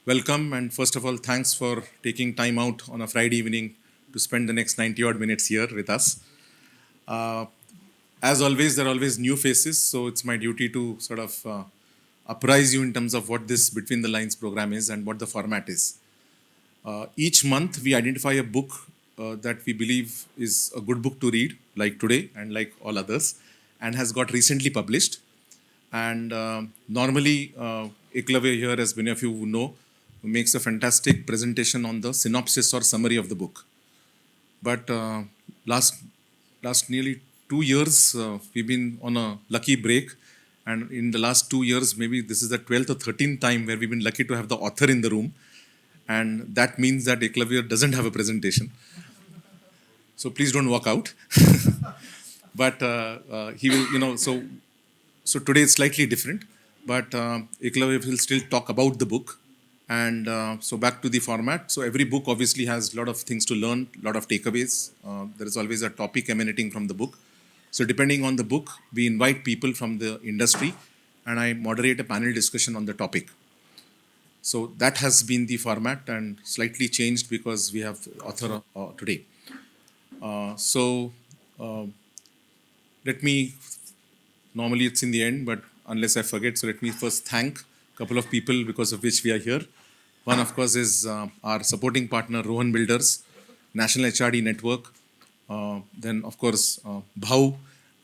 Welcome, and first of all, thanks for taking time out on a Friday evening to spend the next 90 odd minutes here with us. Uh, as always, there are always new faces, so it's my duty to sort of apprise you in terms of what this Between the Lines program is and what the format is. Each month, we identify a book that we believe is a good book to read, like today and like all others, and has got recently published. And normally, Eklavya here, as many of you know, makes a fantastic presentation on the synopsis or summary of the book. But last last nearly 2 years, we've been on a lucky break, and in the last 2 years, maybe this is the 12th or 13th time where we've been lucky to have the author in the room, and that means that Eklavya doesn't have a presentation. So please don't walk out. But he will, so today it's slightly different, but Eklavya will still talk about the book. And so back to the format. So every book obviously has a lot of things to learn, a lot of takeaways. There is always a topic emanating from the book. So depending on the book, we invite people from the industry, and I moderate a panel discussion on the topic. So that has been the format and slightly changed because we have the author today. So let me, normally it's in the end, but unless I forget, so let me first thank a couple of people because of which we are here. One, of course, is our supporting partner, Rohan Builders, National HRD Network. Then, of course, Bhau,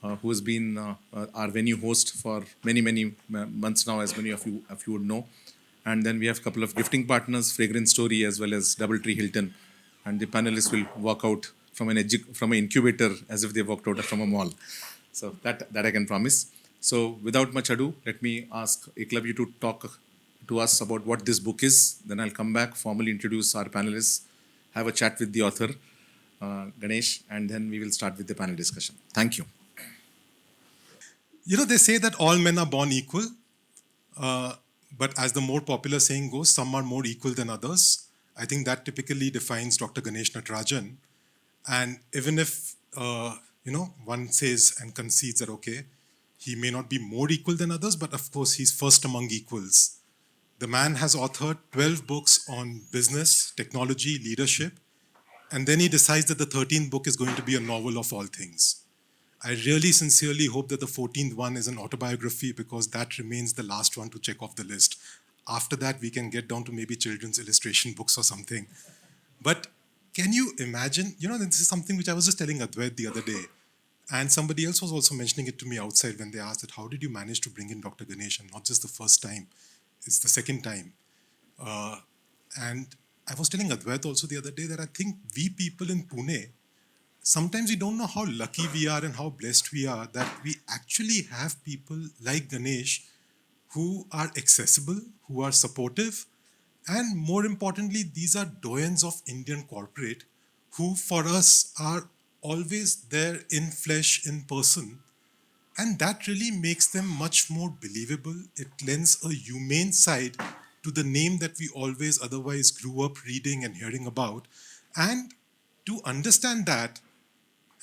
who has been our venue host for many, many months now, as many of you would know. And then we have a couple of gifting partners, Fragrance Story, as well as Doubletree Hilton. And the panelists will walk out from from an incubator as if they walked out from a mall. So that I can promise. So without much ado, let me ask Eklavya to talk to us about what this book is. Then I'll come back, formally introduce our panelists, have a chat with the author, Ganesh, and then we will start with the panel discussion. Thank you. They say that all men are born equal, uh, but as the more popular saying goes, some are more equal than others. I think that typically defines Dr. Ganesh Natarajan. And even if, one says and concedes that, okay, he may not be more equal than others, but of course, he's first among equals. The man has authored 12 books on business, technology, leadership, and then he decides that the 13th book is going to be a novel of all things. I really sincerely hope that the 14th one is an autobiography because that remains the last one to check off the list. After that, we can get down to maybe children's illustration books or something. But can you imagine? This is something which I was just telling Advait the other day. And somebody else was also mentioning it to me outside when they asked that, how did you manage to bring in Dr. Ganesh? And not just the first time, it's the second time. Uh, and I was telling Advait also the other day that I think we people in Pune, sometimes we don't know how lucky we are and how blessed we are that we actually have people like Ganesh who are accessible, who are supportive, and more importantly, these are doyens of Indian corporate who for us are always there in flesh, in person. And that really makes them much more believable. It lends a humane side to the name that we always otherwise grew up reading and hearing about. And to understand that,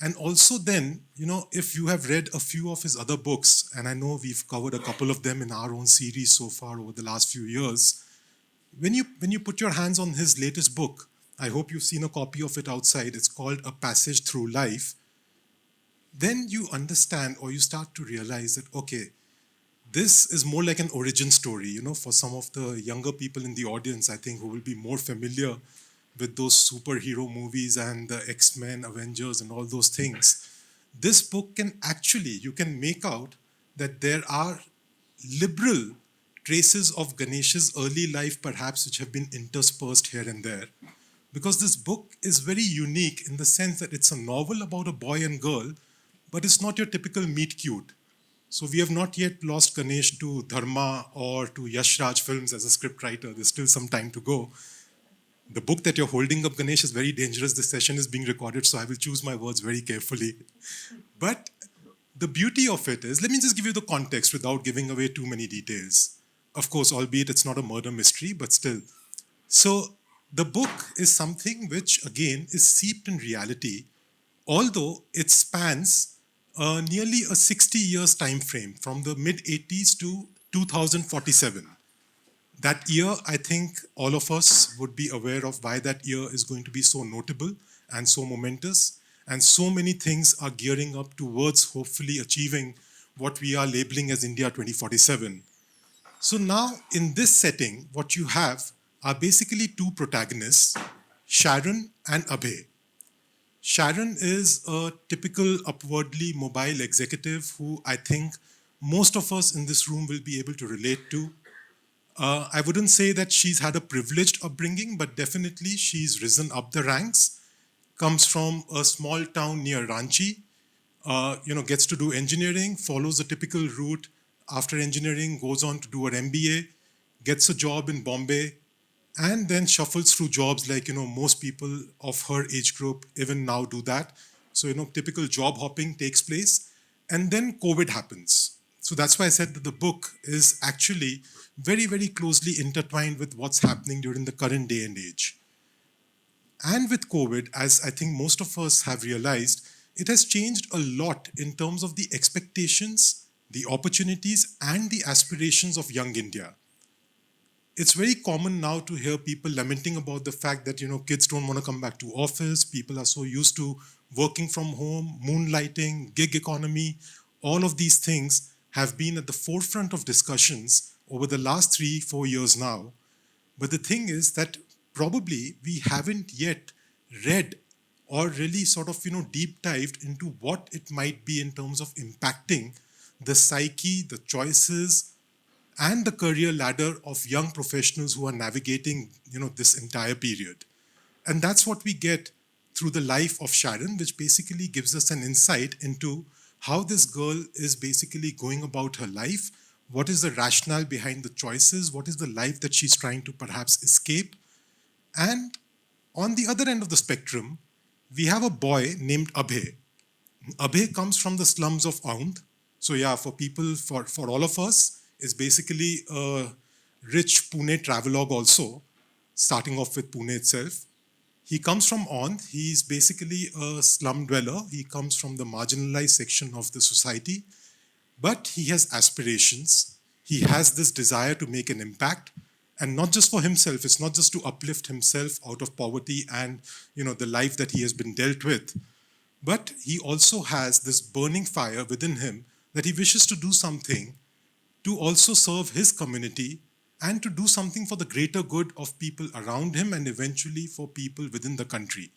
and also then, if you have read a few of his other books, and I know we've covered a couple of them in our own series so far over the last few years, when you put your hands on his latest book, I hope you've seen a copy of it outside. It's called A Passage Through Life. Then you understand or you start to realize that, okay, this is more like an origin story, for some of the younger people in the audience, I think, who will be more familiar with those superhero movies and the X-Men, Avengers, and all those things. This book can actually, you can make out that there are liberal traces of Ganesh's early life, perhaps, which have been interspersed here and there. Because this book is very unique in the sense that it's a novel about a boy and girl, but it's not your typical meet cute. So we have not yet lost Ganesh to Dharma or to Yash Raj films as a scriptwriter. There's still some time to go. The book that you're holding up, Ganesh, is very dangerous. This session is being recorded, so I will choose my words very carefully. But the beauty of it is, let me just give you the context without giving away too many details. Of course, albeit it's not a murder mystery, but still. So the book is something which, again, is seeped in reality, although it spans nearly a 60 years time frame from the mid 80s to 2047. That year, I think all of us would be aware of why that year is going to be so notable and so momentous. And so many things are gearing up towards hopefully achieving what we are labeling as India 2047. So now, in this setting, what you have are basically two protagonists, Sharon and Abhay. Sharon is a typical upwardly mobile executive who I think most of us in this room will be able to relate to. I wouldn't say that she's had a privileged upbringing, but definitely she's risen up the ranks. Comes from a small town near Ranchi, gets to do engineering, follows a typical route. After engineering, goes on to do an MBA, gets a job in Bombay, and then shuffles through jobs like most people of her age group even now do that. So typical job hopping takes place, and then COVID happens. So that's why I said that the book is actually very, very closely intertwined with what's happening during the current day and age. And with COVID, as I think most of us have realized, it has changed a lot in terms of the expectations, the opportunities, and the aspirations of young India. It's very common now to hear people lamenting about the fact that kids don't want to come back to office, people are so used to working from home, moonlighting, gig economy. All of these things have been at the forefront of discussions over the last 3 4 years now. But the thing is that probably we haven't yet read or really sort of deep dived into what it might be in terms of impacting the psyche, the choices, and the career ladder of young professionals who are navigating this entire period. And that's what we get through the life of Sharon, which basically gives us an insight into how this girl is basically going about her life, what is the rationale behind the choices, what is the life that she's trying to perhaps escape. And on the other end of the spectrum, we have a boy named Abhay. Abhay comes from the slums of Aundh. So yeah, for all of us, it's basically a rich Pune travelogue also, starting off with Pune itself. He comes from Aundh. He's basically a slum dweller. He comes from the marginalized section of the society, but he has aspirations. He has this desire to make an impact, and not just for himself. It's not just to uplift himself out of poverty and the life that he has been dealt with, but he also has this burning fire within him that he wishes to do something to also serve his community and to do something for the greater good of people around him and eventually for people within the country.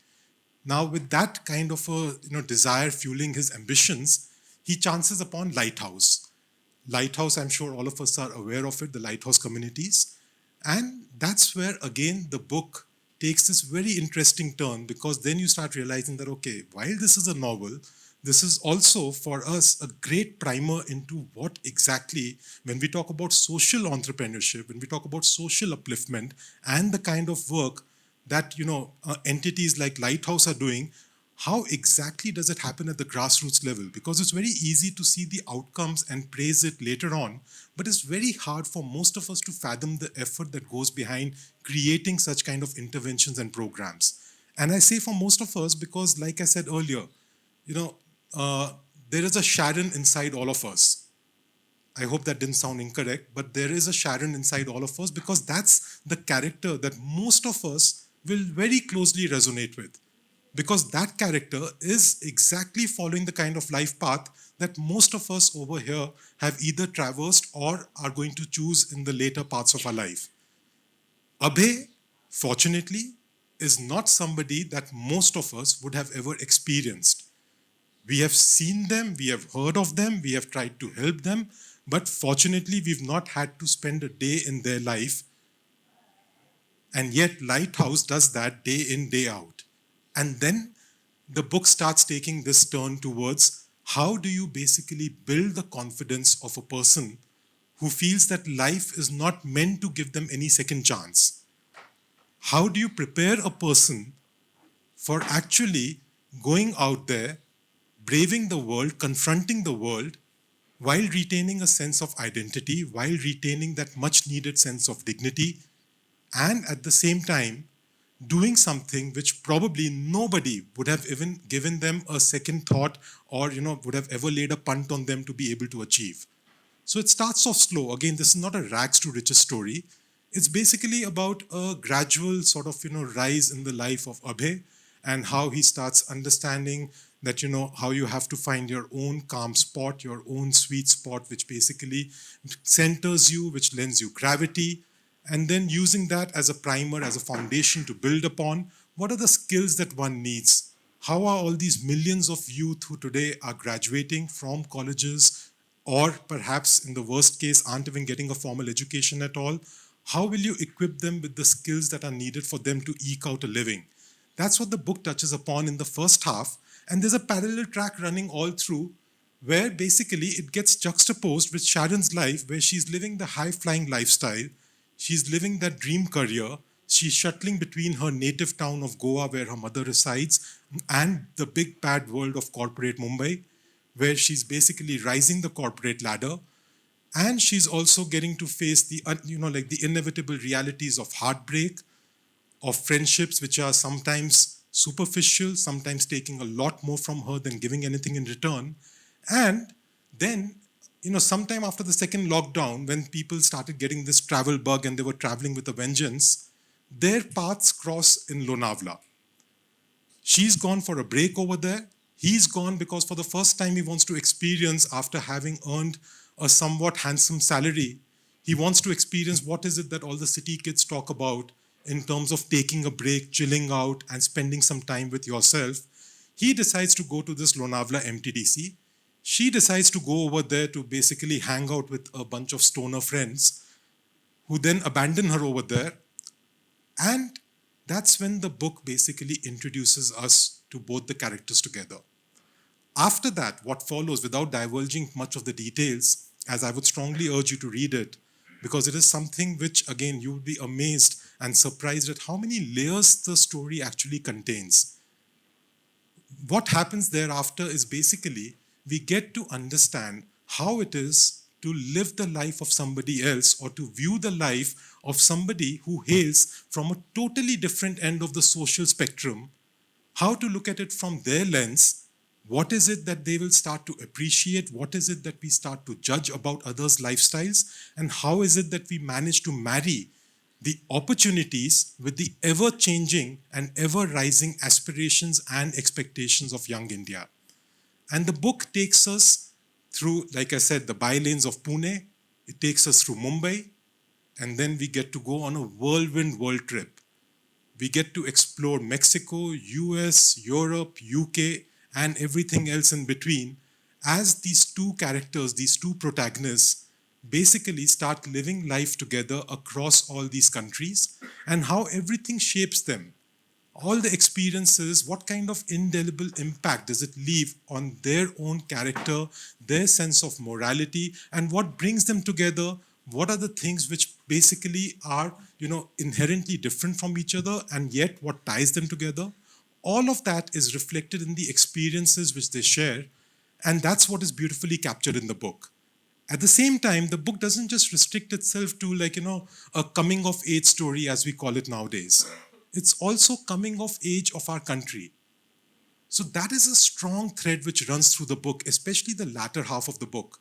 Now, with that kind of a desire fueling his ambitions, he chances upon Lighthouse. Lighthouse, I'm sure all of us are aware of it, the Lighthouse communities. And that's where, again, the book takes this very interesting turn, because then you start realizing that, okay, while this is a novel, this is also for us a great primer into what exactly, when we talk about social entrepreneurship, when we talk about social upliftment and the kind of work that entities like Lighthouse are doing, how exactly does it happen at the grassroots level? Because it's very easy to see the outcomes and praise it later on, but it's very hard for most of us to fathom the effort that goes behind creating such kind of interventions and programs. And I say for most of us because, like I said earlier, you know, there is a Sharon inside all of us. I hope that didn't sound incorrect, but there is a Sharon inside all of us, because that's the character that most of us will very closely resonate with. Because that character is exactly following the kind of life path that most of us over here have either traversed or are going to choose in the later parts of our life. Abhay, fortunately, is not somebody that most of us would have ever experienced. We have seen them, we have heard of them, we have tried to help them, but fortunately, we've not had to spend a day in their life. And yet, Lighthouse does that day in, day out. And then the book starts taking this turn towards how do you basically build the confidence of a person who feels that life is not meant to give them any second chance? How do you prepare a person for actually going out there, braving the world, confronting the world, while retaining a sense of identity, while retaining that much needed sense of dignity, and at the same time, doing something which probably nobody would have even given them a second thought or would have ever laid a punt on them to be able to achieve. So it starts off slow. Again, this is not a rags to riches story. It's basically about a gradual sort of, rise in the life of Abhay and how he starts understanding that, how you have to find your own calm spot, your own sweet spot, which basically centers you, which lends you gravity, and then using that as a primer, as a foundation to build upon. What are the skills that one needs? How are all these millions of youth who today are graduating from colleges, or perhaps in the worst case aren't even getting a formal education at all, how will you equip them with the skills that are needed for them to eke out a living? That's what the book touches upon in the first half. And there's a parallel track running all through where basically it gets juxtaposed with Sharon's life, where she's living the high flying lifestyle. She's living that dream career. She's shuttling between her native town of Goa, where her mother resides, and the big bad world of corporate Mumbai, where she's basically rising the corporate ladder. And she's also getting to face the, like the inevitable realities of heartbreak, of friendships which are sometimes superficial, sometimes taking a lot more from her than giving anything in return. And then, sometime after the second lockdown, when people started getting this travel bug and they were traveling with a vengeance, their paths cross in Lonavala. She's gone for a break over there. He's gone because for the first time he wants to experience, after having earned a somewhat handsome salary, he wants to experience what is it that all the city kids talk about in terms of taking a break, chilling out, and spending some time with yourself. He decides to go to this Lonavala MTDC. She decides to go over there to basically hang out with a bunch of stoner friends who then abandon her over there. And that's when the book basically introduces us to both the characters together. After that, what follows, without divulging much of the details, as I would strongly urge you to read it, because it is something which, again, you would be amazed and surprised at how many layers the story actually contains. What happens thereafter is basically we get to understand how it is to live the life of somebody else, or to view the life of somebody who hails from a totally different end of the social spectrum, how to look at it from their lens. What is it that they will start to appreciate? What is it that we start to judge about others' lifestyles? And how is it that we manage to marry the opportunities with the ever changing and ever rising aspirations and expectations of young India? And the book takes us through, like I said, the bylanes of Pune. It takes us through Mumbai. And then we get to go on a whirlwind world trip. We get to explore Mexico, US, Europe, UK, and everything else in between as these two characters, these two protagonists, basically start living life together across all these countries, and how everything shapes them. All the experiences, what kind of indelible impact does it leave on their own character, their sense of morality, and what brings them together? What are the things which basically are, inherently different from each other, and yet what ties them together? All of that is reflected in the experiences which they share, and that's what is beautifully captured in the book. At the same time, the book doesn't just restrict itself to, a coming of age story as we call it nowadays. It's also coming of age of our country. So that is a strong thread which runs through the book, especially the latter half of the book.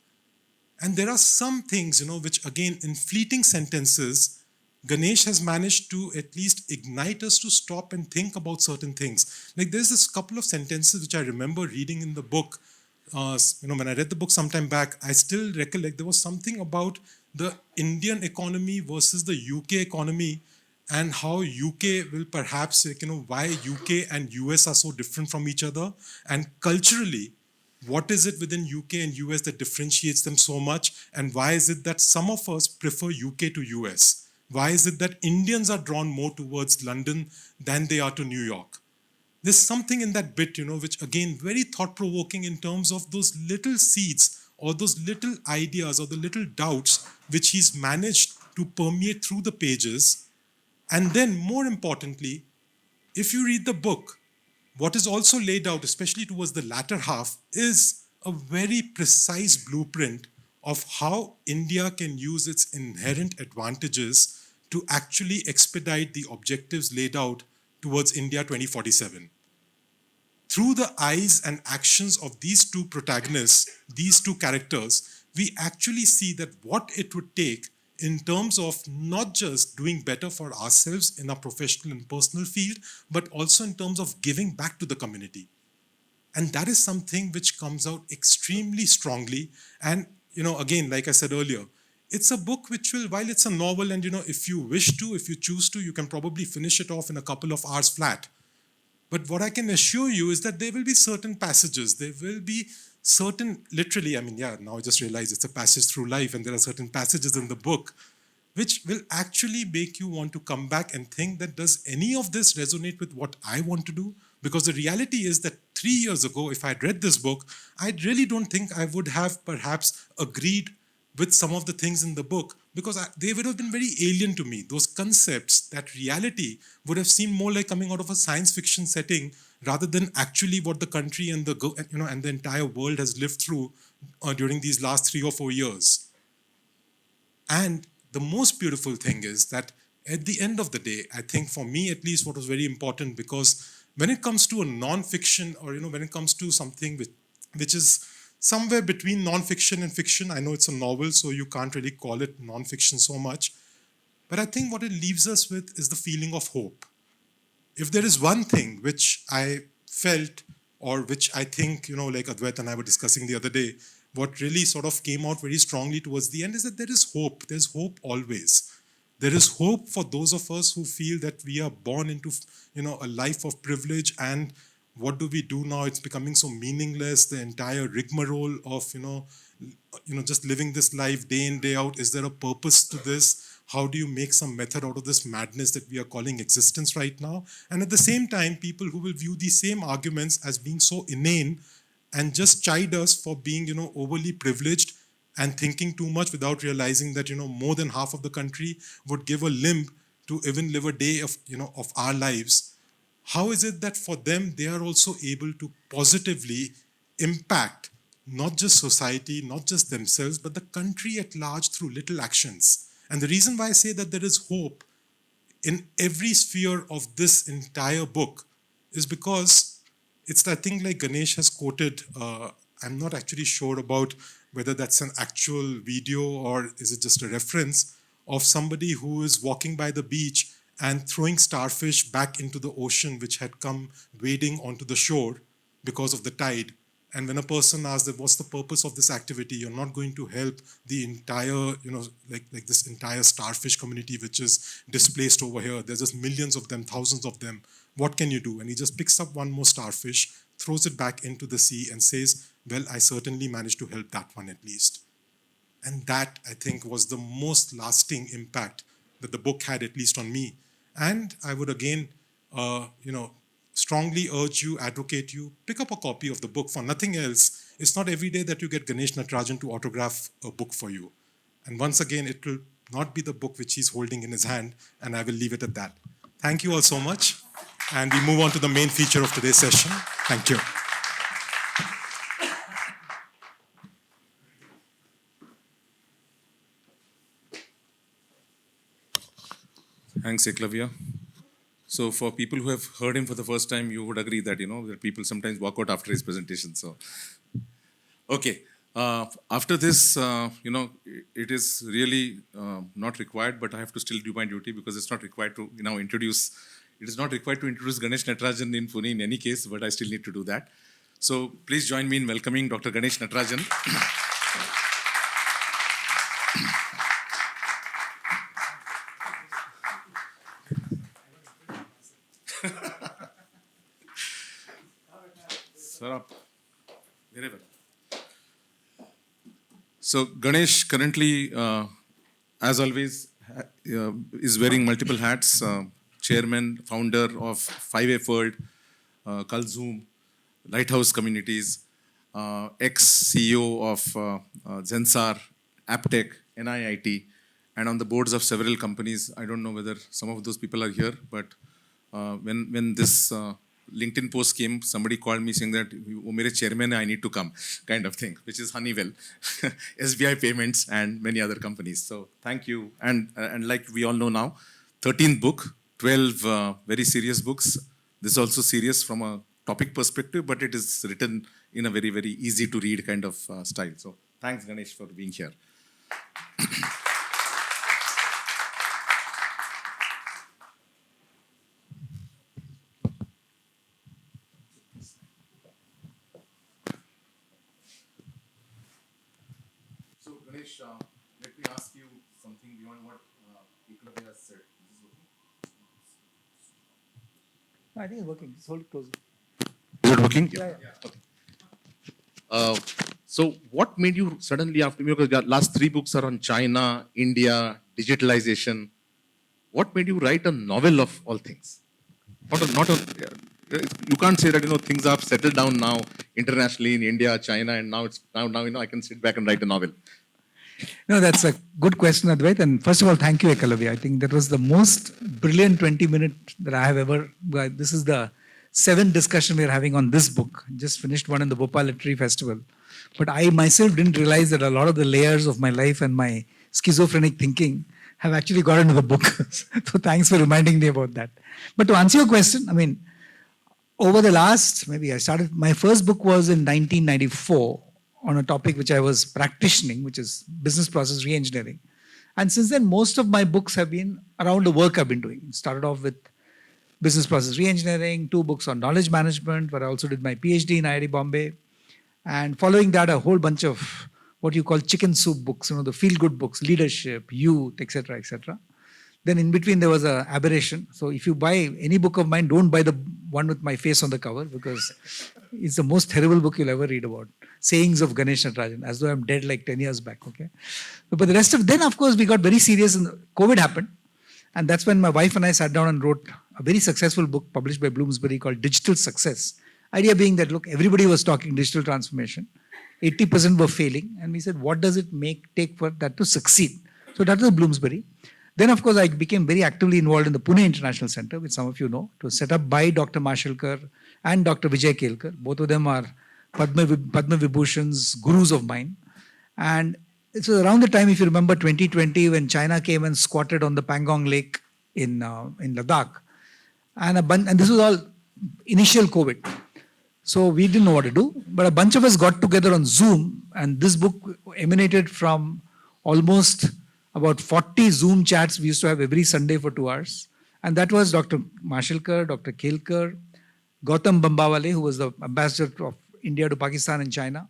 And there are some things, which again, in fleeting sentences, Ganesh has managed to at least ignite us to stop and think about certain things. Like there's this couple of sentences which I remember reading in the book. When I read the book sometime back, I still recollect there was something about the Indian economy versus the UK economy, and how UK will perhaps, why UK and US are so different from each other, and culturally, what is it within UK and US that differentiates them so much, and why is it that some of us prefer UK to US? Why is it that Indians are drawn more towards London than they are to New York? There's something in that bit, which again, very thought provoking in terms of those little seeds or those little ideas or the little doubts which he's managed to permeate through the pages. And then, more importantly, if you read the book, what is also laid out, especially towards the latter half, is a very precise blueprint of how India can use its inherent advantages to actually expedite the objectives laid out towards India 2047. Through the eyes and actions of these two protagonists, these two characters, we actually see that what it would take in terms of not just doing better for ourselves in our professional and personal field, but also in terms of giving back to the community. And that is something which comes out extremely strongly. And, again, like I said earlier, it's a book which will, while it's a novel, and, if you wish to, if you choose to, you can probably finish it off in a couple of hours flat. But what I can assure you is that there will be certain passages, there will be certain, literally, I mean, yeah, now I just realized it's a passage through life, and there are certain passages in the book which will actually make you want to come back and think that does any of this resonate with what I want to do? Because the reality is that 3 years ago, if I'd read this book, I really don't think I would have perhaps agreed with some of the things in the book because they would have been very alien to me. Those concepts, that reality, would have seemed more like coming out of a science fiction setting rather than actually what the country and and the entire world has lived through during these last 3 or 4 years. And the most beautiful thing is that at the end of the day, I think for me at least, what was very important, because when it comes to a non-fiction, or when it comes to something which is somewhere between non-fiction and fiction, I know it's a novel, so you can't really call it non-fiction so much. But I think what it leaves us with is the feeling of hope. If there is one thing which I felt, or which I think, like Advait and I were discussing the other day, what really sort of came out very strongly towards the end is that there is hope. There's hope always. There is hope for those of us who feel that we are born into, a life of privilege, and what do we do now? It's becoming so meaningless. The entire rigmarole of, just living this life day in, day out. Is there a purpose to this? How do you make some method out of this madness that we are calling existence right now? And at the same time, people who will view these same arguments as being so inane and just chide us for being, overly privileged and thinking too much without realizing that, more than half of the country would give a limb to even live a day of, of our lives. How is it that for them, they are also able to positively impact not just society, not just themselves, but the country at large through little actions? And the reason why I say that there is hope in every sphere of this entire book is because it's that thing like Ganesh has quoted. I'm not actually sure about whether that's an actual video or is it just a reference of somebody who is walking by the beach and throwing starfish back into the ocean, which had come wading onto the shore because of the tide. And when a person asks them, what's the purpose of this activity? You're not going to help the entire, like this entire starfish community, which is displaced over here. There's just millions of them, thousands of them. What can you do? And he just picks up one more starfish, throws it back into the sea and says, well, I certainly managed to help that one at least. And that, I think, was the most lasting impact that the book had, at least on me. And I would again, strongly urge you, advocate you, pick up a copy of the book. For nothing else, it's not every day that you get Ganesh Natarajan to autograph a book for you. And once again, it will not be the book which he's holding in his hand, and I will leave it at that. Thank you all so much. And we move on to the main feature of today's session. Thank you. Thanks, Eklavya. So for people who have heard him for the first time, you would agree that, that people sometimes walk out after his presentation. So, okay. After this, it is really not required, but I have to still do my duty because it's not required to introduce. It is not required to introduce Ganesh Natarajan in Pune in any case, but I still need to do that. So please join me in welcoming Dr. Ganesh Natarajan. Sir, up. Wherever. So Ganesh currently, as always, is wearing multiple hats. Chairman, founder of 5F World, Kalzoom, Lighthouse Communities, ex-CEO of Zensar, Aptech, NIIT, and on the boards of several companies. I don't know whether some of those people are here, but when this LinkedIn post came, somebody called me saying that, "Oh, mere chairman hai, I need to come," kind of thing, which is Honeywell, SBI Payments, and many other companies. So thank you. And like we all know now, 13th book, 12 very serious books. This is also serious from a topic perspective, but it is written in a very, very easy to read kind of style. So thanks, Ganesh, for being here. Ganesh, let me ask you something beyond what Eklavya has said. Is this working? I think it's working. Just hold it closer. Is it working? Yeah, yeah. Okay. So, what made you suddenly, after because your last three books are on China, India, digitalization, what made you write a novel of all things? You can't say that things have settled down now internationally in India, China, and now I can sit back and write a novel. No, that's a good question, Advait. And first of all, thank you, Ekalavi. I think that was the most brilliant 20-minute that I have ever. This is the seventh discussion we're having on this book. Just finished one in the Bhopal Literary Festival. But I myself didn't realize that a lot of the layers of my life and my schizophrenic thinking have actually got into the book. So thanks for reminding me about that. But to answer your question, I mean, over the last, maybe I started, my first book was in 1994 on a topic which I was practicing, which is business process reengineering. And since then, most of my books have been around the work I've been doing. Started off with business process reengineering, two books on knowledge management, where I also did my PhD in IIT Bombay. And following that, a whole bunch of what you call chicken soup books, the feel-good books, leadership, youth, etc., etc. Then in between there was a aberration. So if you buy any book of mine, don't buy the one with my face on the cover because it's the most terrible book you'll ever read about. Sayings of Ganesh Natarajan, as though I'm dead like 10 years back. Okay, but the rest of then, of course, we got very serious and COVID happened, and that's when my wife and I sat down and wrote a very successful book published by Bloomsbury called Digital Success. Idea being that look, everybody was talking digital transformation, 80% were failing, and we said, what does it take for that to succeed? So that was Bloomsbury. Then, of course, I became very actively involved in the Pune International Center, which some of you know. It was set up by Dr. Mashelkar and Dr. Vijay Kelkar. Both of them are Padma Vibhushan's gurus of mine. And it was around the time, if you remember, 2020, when China came and squatted on the Pangong Lake in Ladakh. And this was all initial COVID. So we didn't know what to do. But a bunch of us got together on Zoom. And this book emanated from almost about 40 Zoom chats we used to have every Sunday for 2 hours. And that was Dr. Mashelkar, Dr. Kelkar, Gautam Bambawale, who was the ambassador of India to Pakistan and China,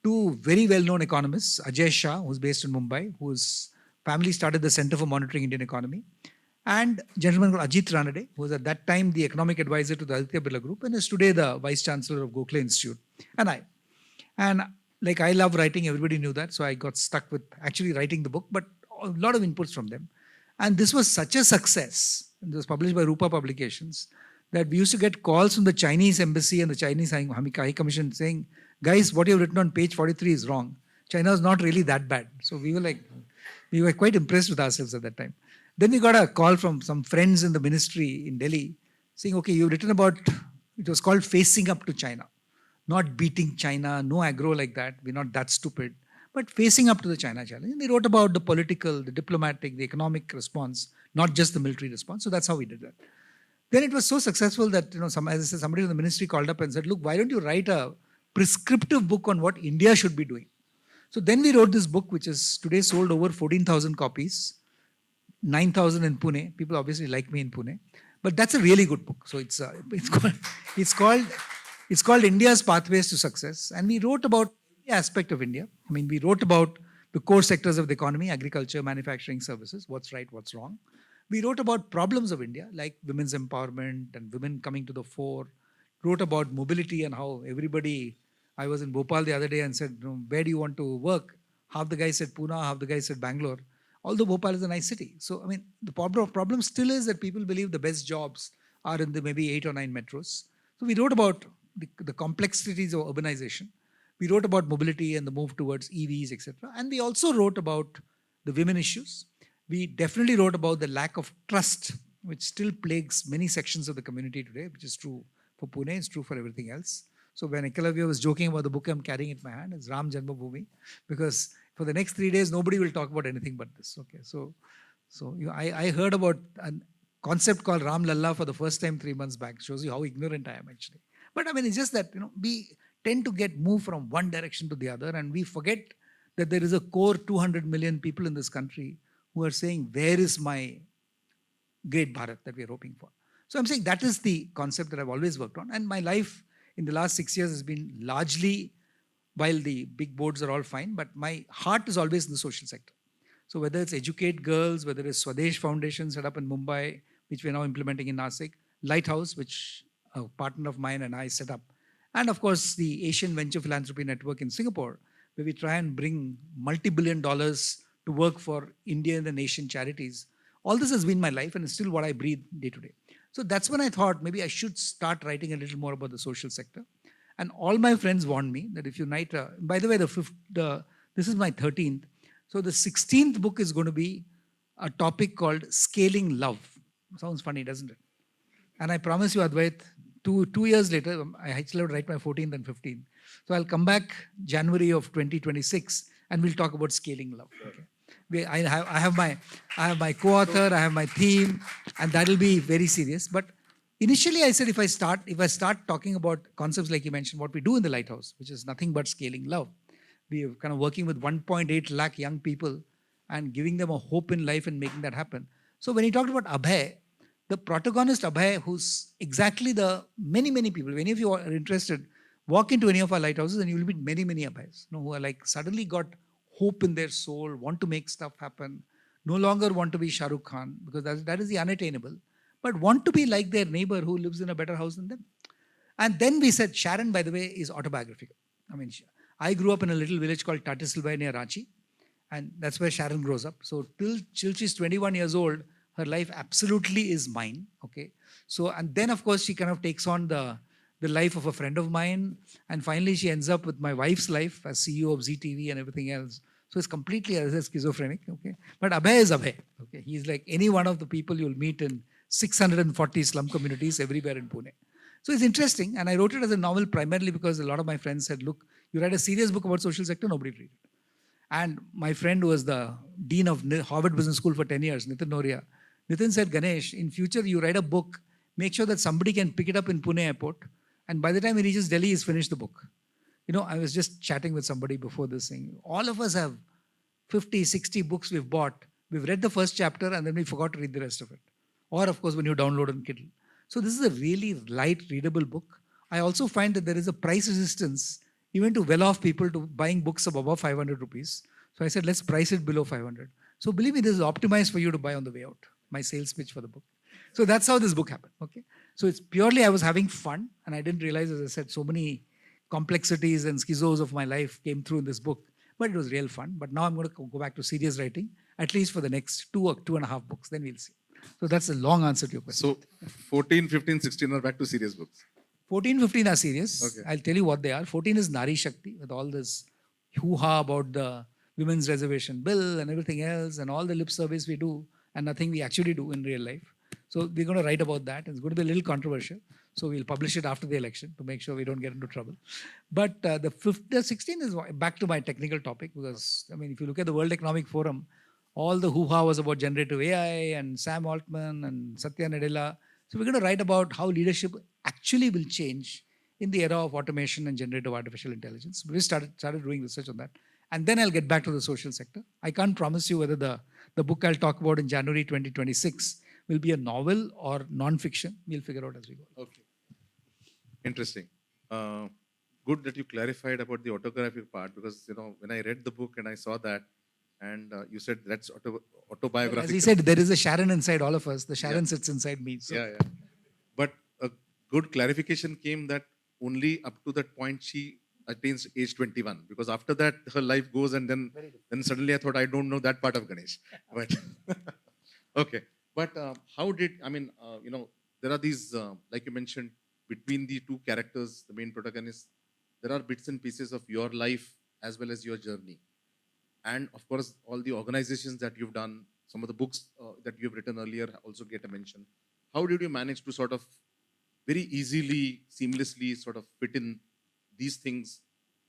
two very well-known economists, Ajay Shah, who's based in Mumbai, whose family started the Center for Monitoring Indian Economy, and a gentleman called Ajit Ranade, who was at that time the economic advisor to the Aditya Birla Group and is today the vice chancellor of Gokhale Institute, and I. And like I love writing, everybody knew that, so I got stuck with actually writing the book, but a lot of inputs from them. And this was such a success, and it was published by Rupa Publications, that we used to get calls from the Chinese embassy and the Chinese High Commission saying, guys, what you've written on page 43 is wrong. China is not really that bad. So we were quite impressed with ourselves at that time. Then we got a call from some friends in the ministry in Delhi saying, okay, you've written about, it was called facing up to China, not beating China, no aggro like that. We're not that stupid, but facing up to the China challenge. And they wrote about the political, the diplomatic, the economic response, not just the military response. So that's how we did that. Then it was so successful that, as I said, somebody in the ministry called up and said, look, why don't you write a prescriptive book on what India should be doing? So then we wrote this book, which is today sold over 14,000 copies, 9,000 in Pune. People obviously like me in Pune, but that's a really good book. So it's called India's Pathways to Success, and we wrote about every aspect of India. I mean, we wrote about the core sectors of the economy: agriculture, manufacturing, services. What's right, what's wrong. We wrote about problems of India, like women's empowerment and women coming to the fore. Wrote about mobility and how everybody. I was in Bhopal the other day and said, where do you want to work? Half the guys said Pune, half the guys said Bangalore. Although Bhopal is a nice city. So, I mean, the problem still is that people believe the best jobs are in the maybe 8 or 9 metros. So we wrote about the complexities of urbanization. We wrote about mobility and the move towards EVs, etc. And we also wrote about the women issues. We definitely wrote about the lack of trust, which still plagues many sections of the community today, which is true for Pune, it's true for everything else. So when Ekalavya was joking about the book I'm carrying in my hand, it's Ram Janmabhoomi, because for the next 3 days, nobody will talk about anything but this. Okay, so I heard about a concept called Ram Lalla for the first time 3 months back. Shows you how ignorant I am actually. But I mean, it's just that, we tend to get moved from one direction to the other, and we forget that there is a core 200 million people in this country who are saying, where is my great Bharat that we are hoping for? So I'm saying that is the concept that I've always worked on. And my life in the last 6 years has been largely while the big boards are all fine, but my heart is always in the social sector. So whether it's Educate Girls, whether it's Swadesh Foundation set up in Mumbai, which we're now implementing in Nasik, Lighthouse, which a partner of mine and I set up, and of course the Asian Venture Philanthropy Network in Singapore, where we try and bring multi-billion dollars to work for Indian and Asian charities. All this has been my life and it's still what I breathe day to day. So that's when I thought maybe I should start writing a little more about the social sector. And all my friends warned me that if you write, by the way, this is my 13th. So the 16th book is going to be a topic called Scaling Love. Sounds funny, doesn't it? And I promise you, Advait, two years later, I actually have to write my 14th and 15th. So I'll come back January of 2026 and we'll talk about scaling love. Okay. I have my co-author, I have my theme, and that'll be very serious. But initially I said if I start talking about concepts like you mentioned, what we do in the Lighthouse, which is nothing but scaling love. We are kind of working with 1.8 lakh young people and giving them a hope in life and making that happen. So when you talked about Abhay, the protagonist Abhay, who's exactly the many people, if any of you are interested, walk into any of our lighthouses and you will meet many Abhays, who are like suddenly got hope in their soul, want to make stuff happen, no longer want to be Shah Rukh Khan, because that is the unattainable, but want to be like their neighbor who lives in a better house than them. And then we said, Sharon, by the way, is autobiographical. I mean, I grew up in a little village called Tatisilbai near Ranchi, and that's where Sharon grows up. So till she's 21 years old, her life absolutely is mine. Okay. So, and then of course she kind of takes on the life of a friend of mine, and finally she ends up with my wife's life as CEO of ZTV and everything else. So it's completely schizophrenic. Okay. But Abhay is Abhay. Okay. He's like any one of the people you'll meet in 640 slum communities everywhere in Pune. So it's interesting, and I wrote it as a novel primarily because a lot of my friends said, look, you write a serious book about social sector, nobody read it. And my friend who was the dean of Harvard Business School for 10 years, Nitin Noria, Nitin said, Ganesh, in future you write a book, make sure that somebody can pick it up in Pune airport, and by the time he reaches Delhi, he's finished the book. I was just chatting with somebody before this thing. All of us have 50, 60 books we've bought. We've read the first chapter and then we forgot to read the rest of it. Or of course, when you download on Kindle. So this is a really light, readable book. I also find that there is a price resistance even to well-off people to buying books of above 500 rupees. So I said, let's price it below 500. So believe me, this is optimized for you to buy on the way out. My sales pitch for the book. So that's how this book happened. Okay. So it's purely I was having fun, and I didn't realize, as I said, so many complexities and schizos of my life came through in this book. But it was real fun. But now I'm going to go back to serious writing, at least for the next 2.5 books. Then we'll see. So that's a long answer to your question. So 14, 15, 16 are back to serious books. 14, 15 are serious. Okay. I'll tell you what they are. 14 is Nari Shakti, with all this hoo-ha about the women's reservation bill and everything else and all the lip service we do and nothing we actually do in real life. So we're going to write about that. It's going to be a little controversial. So we'll publish it after the election to make sure we don't get into trouble. But the 16 is back to my technical topic, because, I mean, if you look at the World Economic Forum, all the hoo-ha was about generative AI and Sam Altman and Satya Nadella. So we're going to write about how leadership actually will change in the era of automation and generative artificial intelligence. We started doing research on that. And then I'll get back to the social sector. I can't promise you whether the book I'll talk about in January 2026 will be a novel or non-fiction. We'll figure out as we go. Okay. Interesting. Good that you clarified about the autographic part, because, when I read the book and I saw that, and you said that's autobiographical. As he said, there is a Sharon inside all of us. The Sharon sits inside me. So. Yeah. But a good clarification came that only up to that point she attains age 21, because after that her life goes, and then suddenly I thought, I don't know that part of Ganesh. But okay. But how did, there are these, like you mentioned, between the two characters, the main protagonists, there are bits and pieces of your life as well as your journey. And of course, all the organizations that you've done, some of the books that you've written earlier also get a mention. How did you manage to sort of very easily, seamlessly sort of fit in these things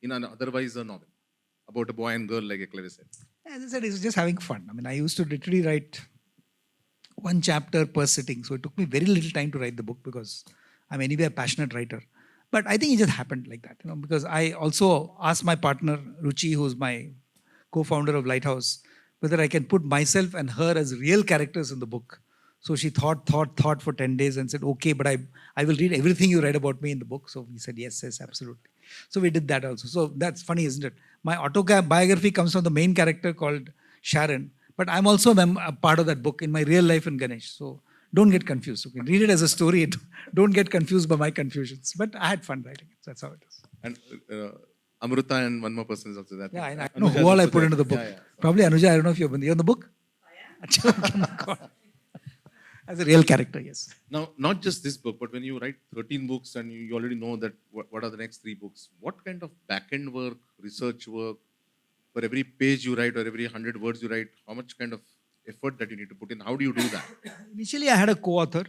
in an otherwise a novel about a boy and girl, like Eclair said? As I said, it was just having fun. I mean, I used to literally write one chapter per sitting. So it took me very little time to write the book because I'm anyway a passionate writer. But I think it just happened like that, because I also asked my partner, Ruchi, who's my co-founder of Lighthouse, whether I can put myself and her as real characters in the book. So she thought for 10 days and said, okay, but I will read everything you write about me in the book. So we said, yes, absolutely. So we did that also. So that's funny, isn't it? My autobiography comes from the main character called Sharon, but I'm also a part of that book in my real life in Ganesh. So don't get confused. Okay, read it as a story. Don't get confused by my confusions. But I had fun writing it. That's how it is. And Amruta and one more person is also there. Yeah, I know Anuja who is all I also put there. into the book. Yeah, yeah. Probably Anuja. I don't know if you're in the book. Achha, okay, my God. As a real character, yes. Now, not just this book, but when you write 13 books and you already know that what are the next 3 books, what kind of back-end work, research work, for every page you write or every 100 words you write, how much kind of effort that you need to put in? How do you do that? Initially, I had a co-author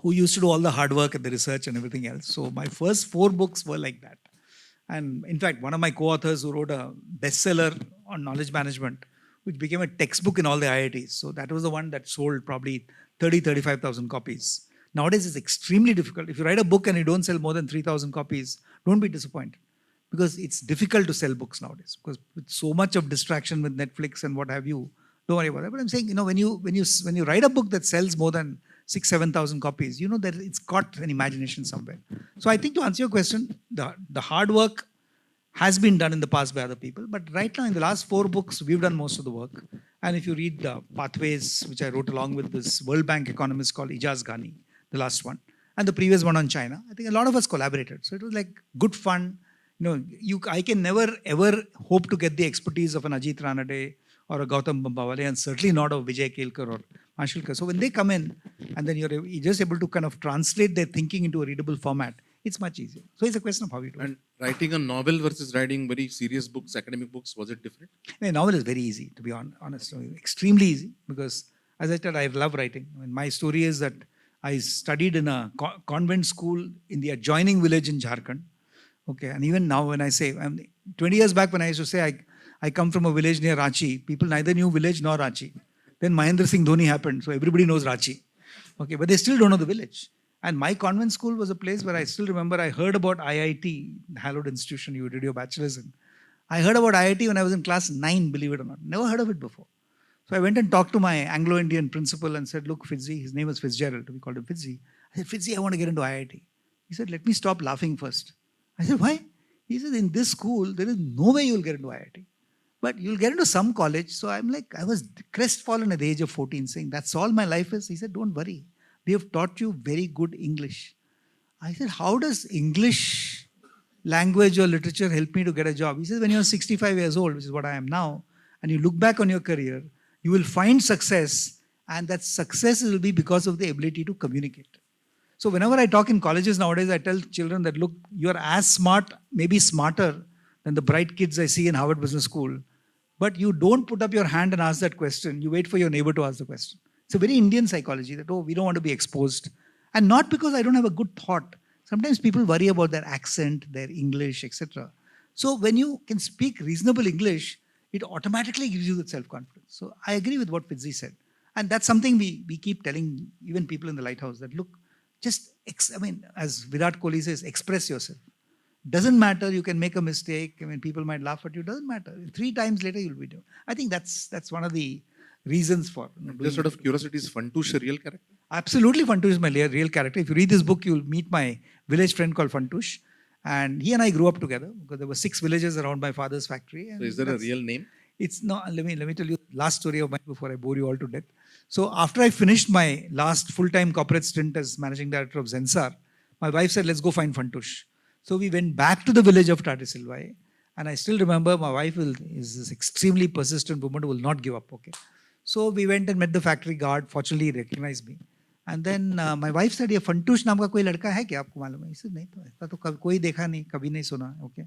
who used to do all the hard work and the research and everything else. So my first 4 books were like that. And in fact, one of my co-authors who wrote a bestseller on knowledge management, which became a textbook in all the IITs. So that was the one that sold probably 35,000 copies. Nowadays, it's extremely difficult. If you write a book and you don't sell more than 3,000 copies, don't be disappointed. Because it's difficult to sell books nowadays. Because with so much of distraction with Netflix and what have you, don't worry about that. But I'm saying, when you write a book that sells more than 6,000-7,000 copies, you know that it's got an imagination somewhere. So I think to answer your question, the hard work has been done in the past by other people. But right now, in the last 4 books, we've done most of the work. And if you read the Pathways, which I wrote along with this World Bank economist called Ijaz Ghani, the last one, and the previous one on China, I think a lot of us collaborated. So it was like good fun. I can never ever hope to get the expertise of an Ajit Ranade or a Gautam Bambawale, and certainly not of Vijay Kelkar or Mashilkar. So when they come in, and then you're just able to kind of translate their thinking into a readable format, it's much easier. So it's a question of how you do it. And writing a novel versus writing very serious books, academic books, was it different? A novel is very easy, to be honest. Extremely easy, because as I said, I love writing. My story is that I studied in a convent school in the adjoining village in Jharkhand. Okay, and even now when I say, 20 years back when I used to say I come from a village near Ranchi, people neither knew village nor Ranchi. Then Mahendra Singh Dhoni happened, so everybody knows Ranchi. Okay, but they still don't know the village. And my convent school was a place where I still remember I heard about IIT, hallowed institution you did your bachelor's in. I heard about IIT when I was in class 9, believe it or not. Never heard of it before. So I went and talked to my Anglo-Indian principal and said, look, Fitzy, his name was Fitzgerald, we called him Fitzy. I said, Fitzy, I want to get into IIT. He said, let me stop laughing first. I said, why? He said, in this school, there is no way you'll get into IIT. But you'll get into some college. So I'm like, I was crestfallen at the age of 14 saying, that's all my life is. He said, don't worry. We have taught you very good English. I said, how does English language or literature help me to get a job? He said, when you're 65 years old, which is what I am now, and you look back on your career, you will find success, and that success will be because of the ability to communicate. So whenever I talk in colleges nowadays, I tell children that, look, you're as smart, maybe smarter than the bright kids I see in Harvard Business School, but you don't put up your hand and ask that question. You wait for your neighbor to ask the question. It's a very Indian psychology that, we don't want to be exposed. And not because I don't have a good thought. Sometimes people worry about their accent, their English, etc. So when you can speak reasonable English, it automatically gives you that self-confidence. So I agree with what Fitzy said. And that's something we keep telling even people in the lighthouse that, look, just, as Virat Kohli says, express yourself. Doesn't matter, you can make a mistake. People might laugh at you. Doesn't matter. 3 times later, you'll be doing. I think that's one of the reasons for. Just sort of curiosity, is Fantush a real character? Absolutely, Fantush is my real character. If you read this book, you'll meet my village friend called Fantush. And he and I grew up together because there were 6 villages around my father's factory. And so is there a real name? It's not. Let me tell you last story of mine before I bore you all to death. So after I finished my last full-time corporate stint as managing director of Zensar, my wife said, let's go find Fantush. So we went back to the village of Tatisilvai. And I still remember my wife is this extremely persistent woman who will not give up. Okay. So we went and met the factory guard. Fortunately, he recognized me. And then my wife said, ये फंटूश नाम का कोई लड़का है क्या आपको मालूम है? He said, नहीं तो ऐसा तो कोई देखा नहीं, कभी नहीं सुना. Okay.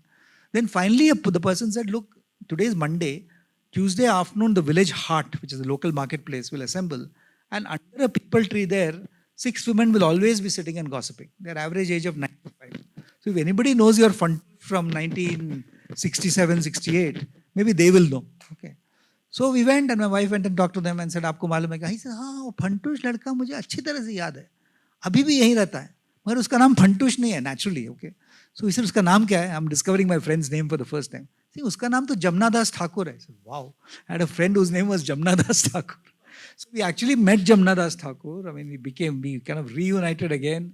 Then finally the person said, look, today is Monday. Tuesday afternoon, the village hut, which is the local marketplace, will assemble. And under a people tree there, 6 women will always be sitting and gossiping. Their average age of 95. So if anybody knows your fund from 1967, 68, maybe they will know. Okay. So we went and my wife went and talked to them and said, आपको मालूम है क्या? He said, हाँ, वो फंटूश लड़का मुझे अच्छी तरह से याद है. अभी भी यहीं रहता है. मगर उसका नाम फंटूश नहीं है, naturally. Okay. So he said, उसका नाम क्या है? I'm discovering my friend's name for the first time. See, उसका नाम तो जमुना दास ठाकुर है. I said, wow. I had a friend whose name was Jamna Das Thakur. So we actually met Jamna Das Thakur. We kind of reunited again.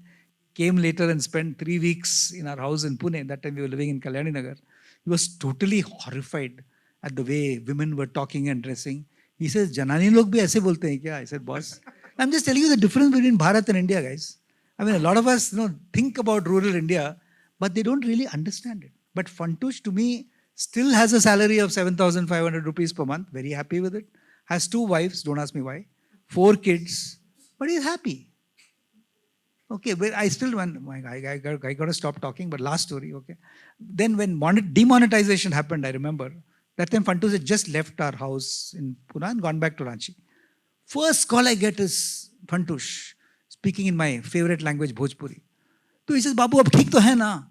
came later and spent 3 weeks in our house in Pune. That time we were living in Kalyani Nagar. He was totally horrified at the way women were talking and dressing. He says, Janani log bhi aise bolte hain kya? I said, boss, I'm just telling you the difference between Bharat and India, guys. I mean, a lot of us, think about rural India, but they don't really understand it. But Fantush, to me, still has a salary of 7,500 rupees per month. Very happy with it. Has 2 wives, don't ask me why. 4 kids, but he's happy. Okay, but I still want, I got to stop talking, but last story, okay. Then when demonetization happened, I remember, that time Fantush had just left our house in Pune and gone back to Ranchi. First call I get is Fantush, speaking in my favorite language, Bhojpuri. तो he says, बाबू अब ठीक तो है ना?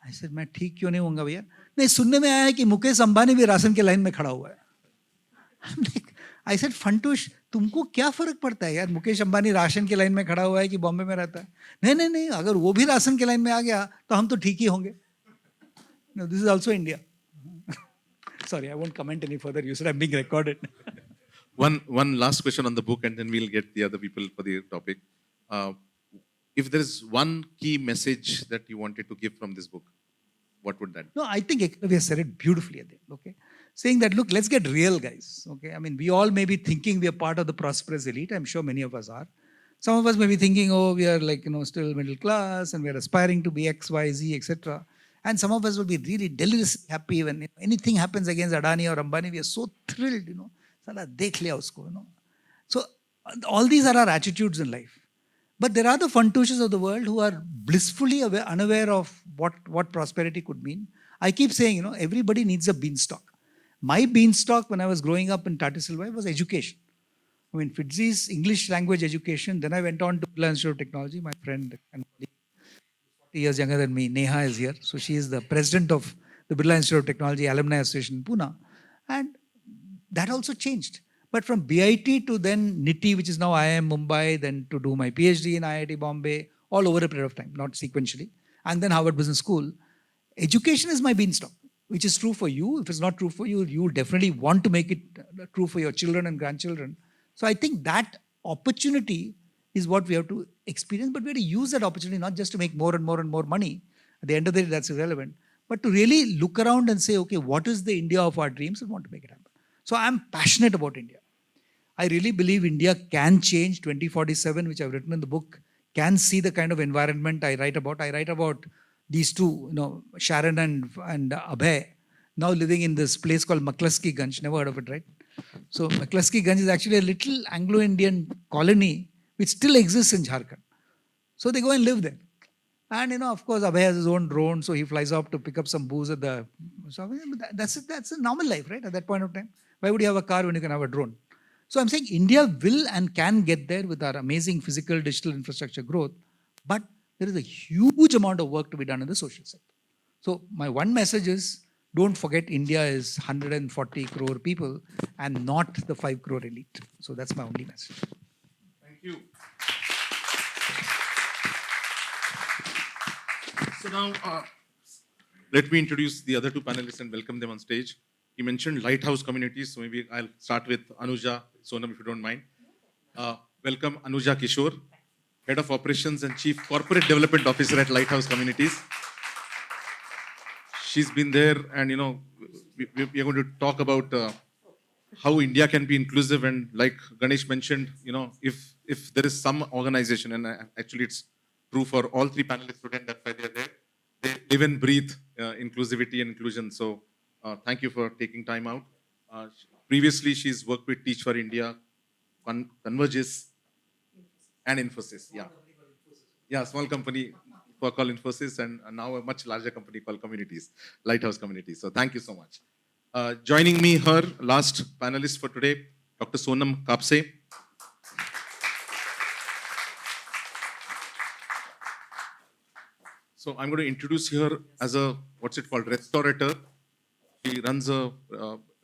I said, मैं ठीक क्यों नहीं होऊंगा भैया? नहीं, सुनने में आया है कि मुकेश अंबानी भी राशन के लाइन में खड़ा हुआ है. I said, फंटूश, तुमको क्या फर्क पड़ता है यार? मुकेश अंबानी राशन के लाइन में खड़ा हुआ है कि बॉम्बे में रहता है? नहीं नहीं नहीं, अगर वो भी राशन के लाइन में आ गया तो हम तो ठीक ही होंगे. No, this is also India. Sorry, I won't comment any further. You said I'm being recorded. One last question on the book, and then we'll get the other people for the topic. If there is one key message that you wanted to give from this book, what would that be? No, I think we have said it beautifully at the end, okay? Saying that, look, let's get real, guys, okay? I mean, we all may be thinking we are part of the prosperous elite. I'm sure many of us are. Some of us may be thinking, oh, we are like, still middle class and we are aspiring to be X, Y, Z, etc. And some of us will be really deliriously happy when anything happens against Adani or Ambani. We are so thrilled, Sala dekh liya usko, So all these are our attitudes in life. But there are the Fantushes of the world who are blissfully unaware of what prosperity could mean. I keep saying, everybody needs a beanstalk. My beanstalk when I was growing up in Tatisilwai was education. I mean, Fitzi's English language education. Then I went on to Birla Institute of Technology. My friend and colleague, 40 years younger than me, Neha is here. So she is the president of the Birla Institute of Technology Alumni Association in Pune. And that also changed. But from BIT to then NITI, which is now IIM Mumbai, then to do my PhD in IIT Bombay, all over a period of time, not sequentially, and then Harvard Business School, education is my beanstalk, which is true for you. If it's not true for you, you definitely want to make it true for your children and grandchildren. So I think that opportunity is what we have to experience, but we have to use that opportunity not just to make more and more and more money. At the end of the day, that's irrelevant, but to really look around and say, okay, what is the India of our dreams and want to make it happen. So I'm passionate about India. I really believe India can change 2047, which I've written in the book, can see the kind of environment I write about. I write about these two, Sharon and Abhay, now living in this place called McCluskey Ganj. Never heard of it, right? So McCluskey Ganj is actually a little Anglo-Indian colony which still exists in Jharkhand. So they go and live there. And, of course, Abhay has his own drone, so he flies up to pick up some booze at the... So that's a normal life, right, at that point of time. Why would you have a car when you can have a drone? So I'm saying India will and can get there with our amazing physical, digital infrastructure growth, but there is a huge amount of work to be done in the social sector. So my one message is, don't forget India is 140 crore people and not the 5 crore elite. So that's my only message. Thank you. So now, let me introduce the other two panelists and welcome them on stage. You mentioned lighthouse communities, so maybe I'll start with Anuja, Sonam, if you don't mind. Welcome Anuja Kishore, Head of Operations and Chief Corporate Development Officer at Lighthouse Communities. She's been there, and we are going to talk about how India can be inclusive. And like Ganesh mentioned, if there is some organization, and actually it's true for all three panelists today, that's why they're there. They live and breathe inclusivity and inclusion. So thank you for taking time out. Previously, she's worked with Teach for India, Convergys, and Infosys. Yeah, small company called Infosys, and now a much larger company called Communities, Lighthouse Communities. So thank you so much. Joining me, her last panelist for today, Dr. Sonam Kapse. So I'm going to introduce her as a, restaurateur. She runs a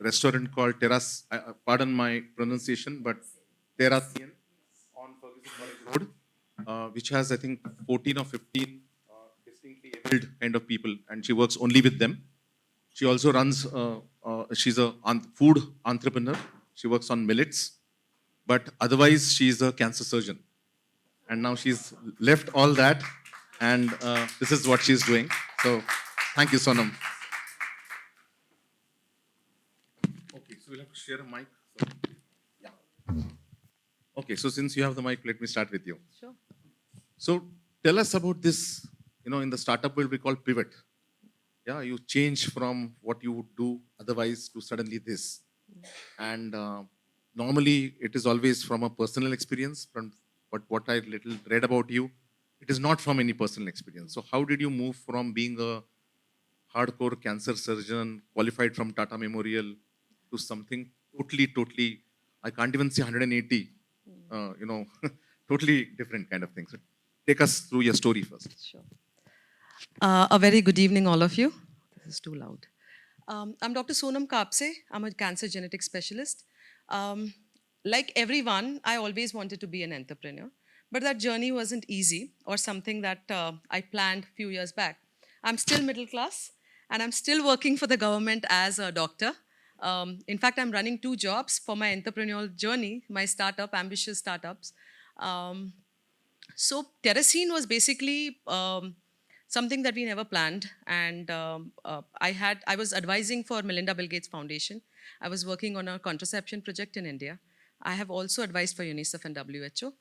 restaurant called Terrace, pardon my pronunciation, but Terracian on Ferguson College Road, which has, I think, 14 or 15 distinctly abled kind of people, and she works only with them. She also runs, she's a food entrepreneur. She works on millets, but otherwise she's a cancer surgeon. And now she's left all that and this is what she's doing. So thank you, Sonam. Okay, so we'll have to share a mic. So, yeah. Okay, so since you have the mic, let me start with you. Sure. So tell us about this. In the startup world, we call pivot. Yeah, you change from what you would do otherwise to suddenly this. And normally, it is always from a personal experience. But what I little read about you, it is not from any personal experience. So how did you move from being a hardcore cancer surgeon, qualified from Tata Memorial, to something totally, I can't even say 180, totally different kind of thing. So take us through your story first. Sure. A very good evening, all of you. This is too loud. I'm Dr. Sonam Kapse. I'm a cancer genetics specialist. Like everyone, I always wanted to be an entrepreneur, but that journey wasn't easy or something that I planned a few years back. I'm still middle class, and I'm still working for the government as a doctor. In fact, I'm running 2 jobs for my entrepreneurial journey, my startup, ambitious startups. Um, so Terracine was basically something that we never planned, and I was advising for Melinda Bill Gates Foundation. I was working on a contraception project in India. I have also advised for UNICEF and WHO.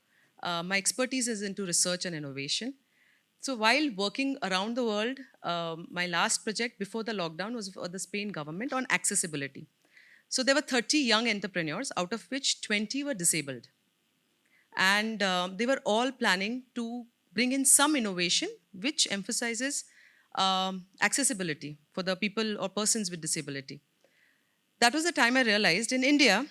My expertise is into research and innovation. So while working around the world, my last project before the lockdown was for the Spain government on accessibility. So there were 30 young entrepreneurs, out of which 20 were disabled, and they were all planning to bring in some innovation which emphasizes accessibility for the people or persons with disability. That was the time I realized in India,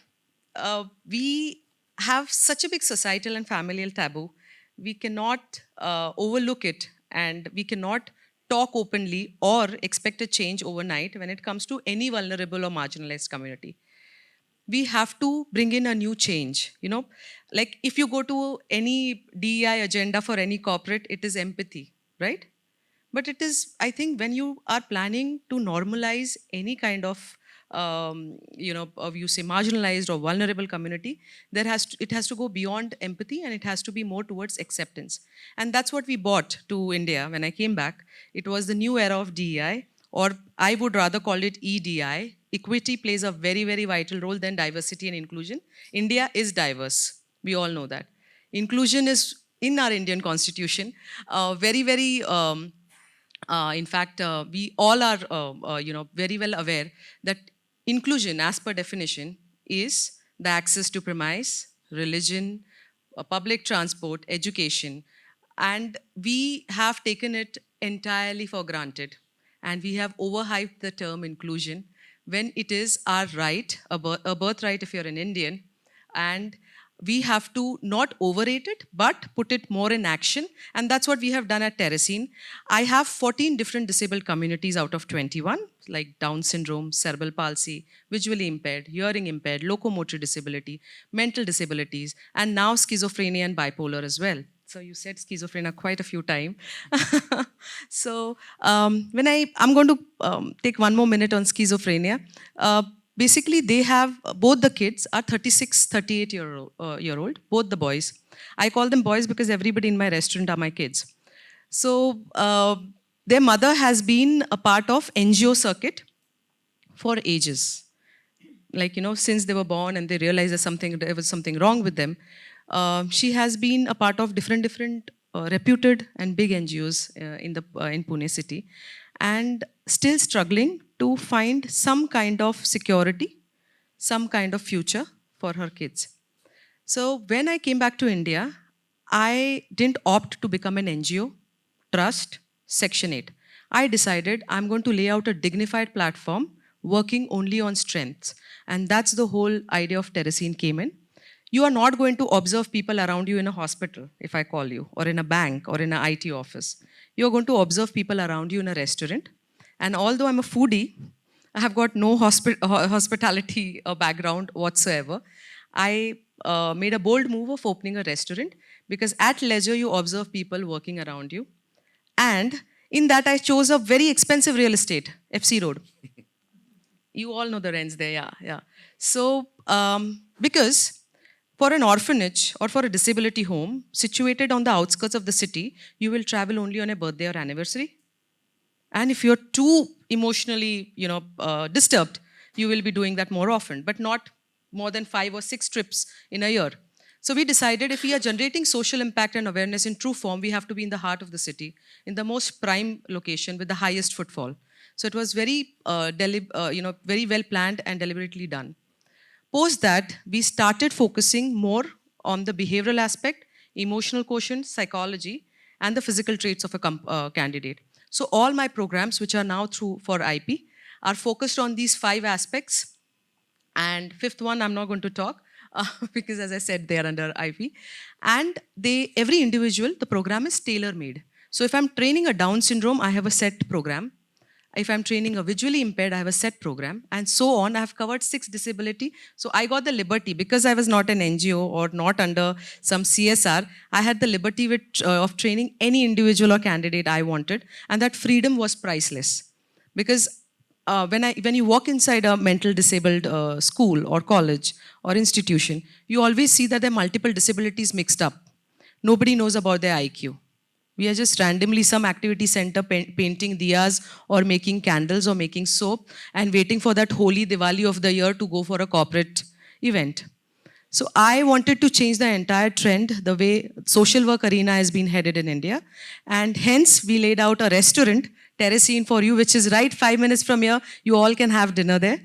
we have such a big societal and familial taboo. We cannot overlook it, and we cannot talk openly or expect a change overnight when it comes to any vulnerable or marginalized community. We have to bring in a new change. Like if you go to any DEI agenda for any corporate, it is empathy, right? But it is, I think, when you are planning to normalize any kind of you say marginalized or vulnerable community, it has to go beyond empathy, and it has to be more towards acceptance. And that's what we brought to India when I came back. It was the new era of DEI, or I would rather call it EDI. Equity plays a very, very vital role than diversity and inclusion. India is diverse. We all know that. Inclusion is in our Indian constitution. Very, very in fact, we all are, very well aware that inclusion, as per definition, is the access to premise, religion, public transport, education, and we have taken it entirely for granted, and we have overhyped the term inclusion when it is our right, a birthright if you're an Indian, and we have to not overrate it, but put it more in action. And that's what we have done at Terracine. I have 14 different disabled communities out of 21, like Down syndrome, cerebral palsy, visually impaired, hearing impaired, locomotor disability, mental disabilities, and now schizophrenia and bipolar as well. So you said schizophrenia quite a few times. So I'm going to take one more minute on schizophrenia. Basically, they have, both the kids are 36, 38 year old, both the boys. I call them boys because everybody in my restaurant are my kids. So their mother has been a part of NGO circuit for ages. Like, since they were born and they realized that there was something wrong with them, she has been a part of different reputed and big NGOs in Pune city, and still struggling to find some kind of security, some kind of future for her kids. So when I came back to India, I didn't opt to become an NGO, trust, Section 8. I decided I'm going to lay out a dignified platform working only on strengths. And that's the whole idea of Terracine came in. You are not going to observe people around you in a hospital, if I call you, or in a bank, or in an IT office. You're going to observe people around you in a restaurant. And although I'm a foodie, I have got no hospitality background whatsoever. I made a bold move of opening a restaurant because at leisure you observe people working around you. And in that I chose a very expensive real estate, FC Road. You all know the rents there, yeah. So, because For an orphanage or for a disability home situated on the outskirts of the city, you will travel only on a birthday or anniversary. And if you're too emotionally, disturbed, you will be doing that more often, but not more than 5 or 6 trips in a year. So we decided if we are generating social impact and awareness in true form, we have to be in the heart of the city, in the most prime location with the highest footfall. So it was very, very well planned and deliberately done. Post that, we started focusing more on the behavioral aspect, emotional quotient, psychology, and the physical traits of a candidate. So all my programs, which are now through for IP, are focused on these 5 aspects. And fifth one, I'm not going to talk because, as I said, they are under IP. And every individual, the program is tailor-made. So if I'm training a Down syndrome, I have a set program. If I'm training a visually impaired, I have a set program, and so on. I have covered 6 disability. So I got the liberty, because I was not an NGO or not under some CSR, I had the liberty of training any individual or candidate I wanted, and that freedom was priceless. Because when you walk inside a mental disabled school or college or institution, you always see that there are multiple disabilities mixed up. Nobody knows about their IQ. We are just randomly some activity center painting diyas or making candles or making soap and waiting for that holy Diwali of the year to go for a corporate event. So I wanted to change the entire trend, the way social work arena has been headed in India. And hence we laid out a restaurant, Terracine for you, which is right 5 minutes from here. You all can have dinner there.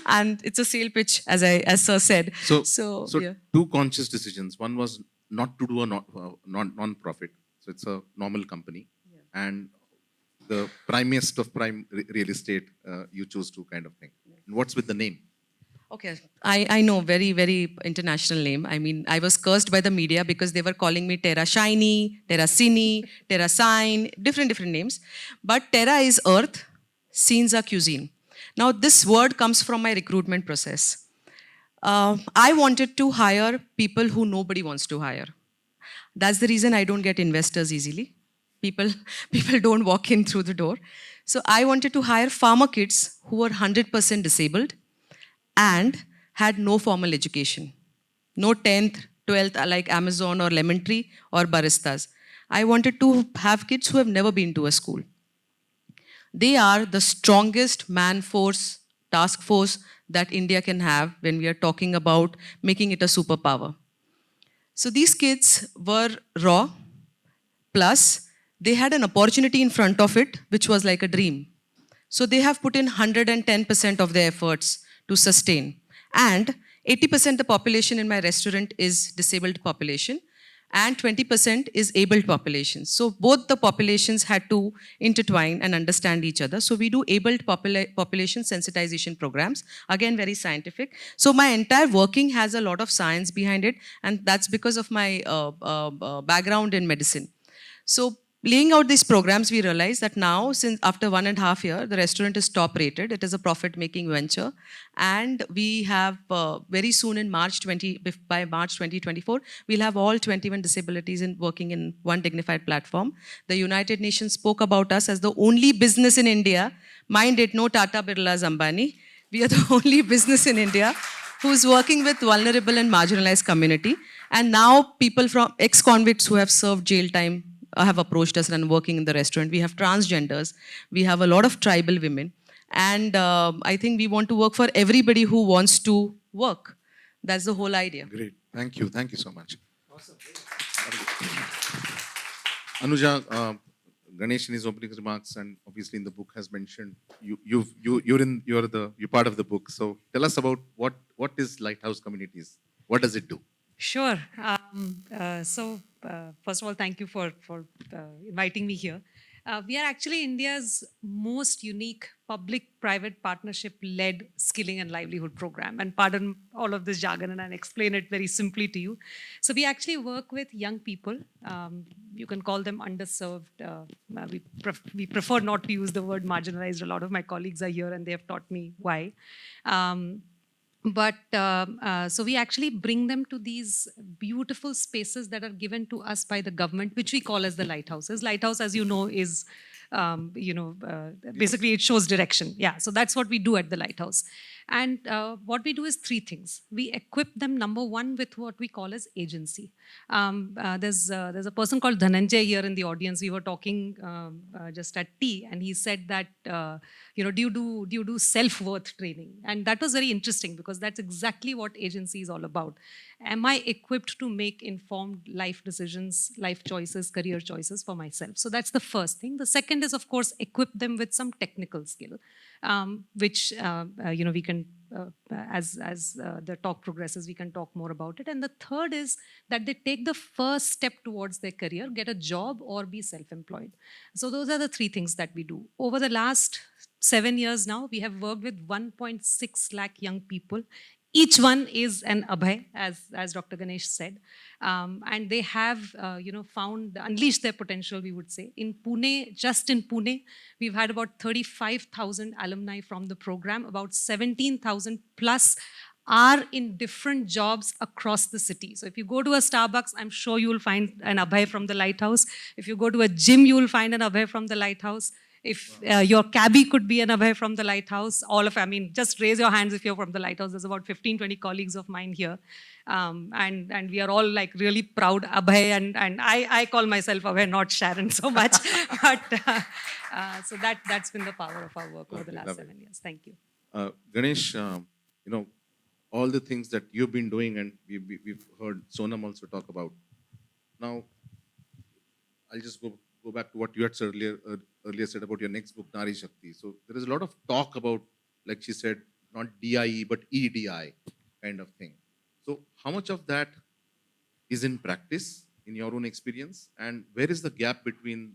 And it's a sale pitch, as Sir said. So Yeah. two conscious decisions. One was not to do a non-profit. So it's a normal company. And the primest of prime real estate, you choose to kind of thing. And what's with the name? Okay, I know, very, very international name. I mean, I was cursed by the media because they were calling me Terra Shiny, Terra Cine, Terra Sign, different names. But Terra is earth, scenes are cuisine. Now, this word comes from my recruitment process. I wanted to hire people who nobody wants to hire. That's the reason I don't get investors easily. People, people don't walk in through the door. So I wanted to hire farmer kids who were 100% disabled and had no formal education. No 10th, 12th like Amazon or Lemon Tree or baristas. I wanted to have kids who have never been to a school. They are the strongest task force that India can have when we are talking about making it a superpower. So these kids were raw, plus they had an opportunity in front of it, which was like a dream. So they have put in 110% of their efforts to sustain. And 80% the population in my restaurant is disabled population, and 20% is abled population. So both the populations had to intertwine and understand each other. So we do abled population sensitization programs, again very scientific. So my entire working has a lot of science behind it, and that's because of my background in medicine. So laying out these programs, we realized that now, since after 1.5 years, the restaurant is top rated. It is a profit-making venture. And we have very soon by March 2024, we'll have all 21 disabilities working in one dignified platform. The United Nations spoke about us as the only business in India. Mind it, no Tata, Birla, Ambani. We are the only business in India who's working with vulnerable and marginalized community. And now people from ex-convicts who have served jail time have approached us and working in the restaurant. We have transgenders. We have a lot of tribal women. And I think we want to work for everybody who wants to work. That's the whole idea. Great. Thank you. Thank you so much. Awesome. Anuja, Ganesh in his opening remarks and obviously in the book has mentioned you're part of the book. So tell us about what is Lighthouse Communities? What does it do? Sure. First of all, thank you for inviting me here. We are actually India's most unique public-private partnership-led skilling and livelihood program. And pardon all of this jargon, and I'll explain it very simply to you. So we actually work with young people. You can call them underserved. We prefer not to use the word marginalized. A lot of my colleagues are here, and they have taught me why. So we actually bring them to these beautiful spaces that are given to us by the government, which we call as the lighthouses. Lighthouse, as you know, is, basically it shows direction. Yeah, so that's what we do at the lighthouse. And what we do is three things. We equip them, number one, with what we call as agency. There's a person called Dhananjay here in the audience. We were talking just at tea, and he said that do you do self-worth training? And that was very interesting because that's exactly what agency is all about. Am I equipped to make informed life decisions, life choices, career choices for myself? So that's the first thing. The second is, of course, equip them with some technical skill, which we can, the talk progresses, we can talk more about it. And the third is that they take the first step towards their career, get a job or be self-employed. So those are the three things that we do. Over the last 7 years now, we have worked with 1.6 lakh young people. Each one is an Abhay, as Dr. Ganesh said. And they have, unleashed their potential, we would say. In Pune, just in Pune, we've had about 35,000 alumni from the program. About 17,000 plus are in different jobs across the city. So if you go to a Starbucks, I'm sure you will find an Abhay from the Lighthouse. If you go to a gym, you will find an Abhay from the Lighthouse. If your cabbie could be an Abhay from the Lighthouse, just raise your hands if you're from the Lighthouse. There's about 15, 20 colleagues of mine here. And we are all like really proud Abhay, and I call myself Abhay, not Sharon so much. But so that's been the power of our work over the last 7 years. Thank you. Ganesh, all the things that you've been doing, and we've heard Sonam also talk about. Now, I'll just go back to what you had said earlier said about your next book, Nari Shakti. So there is a lot of talk about, like she said, not DIE, but EDI kind of thing. So how much of that is in practice in your own experience? And where is the gap between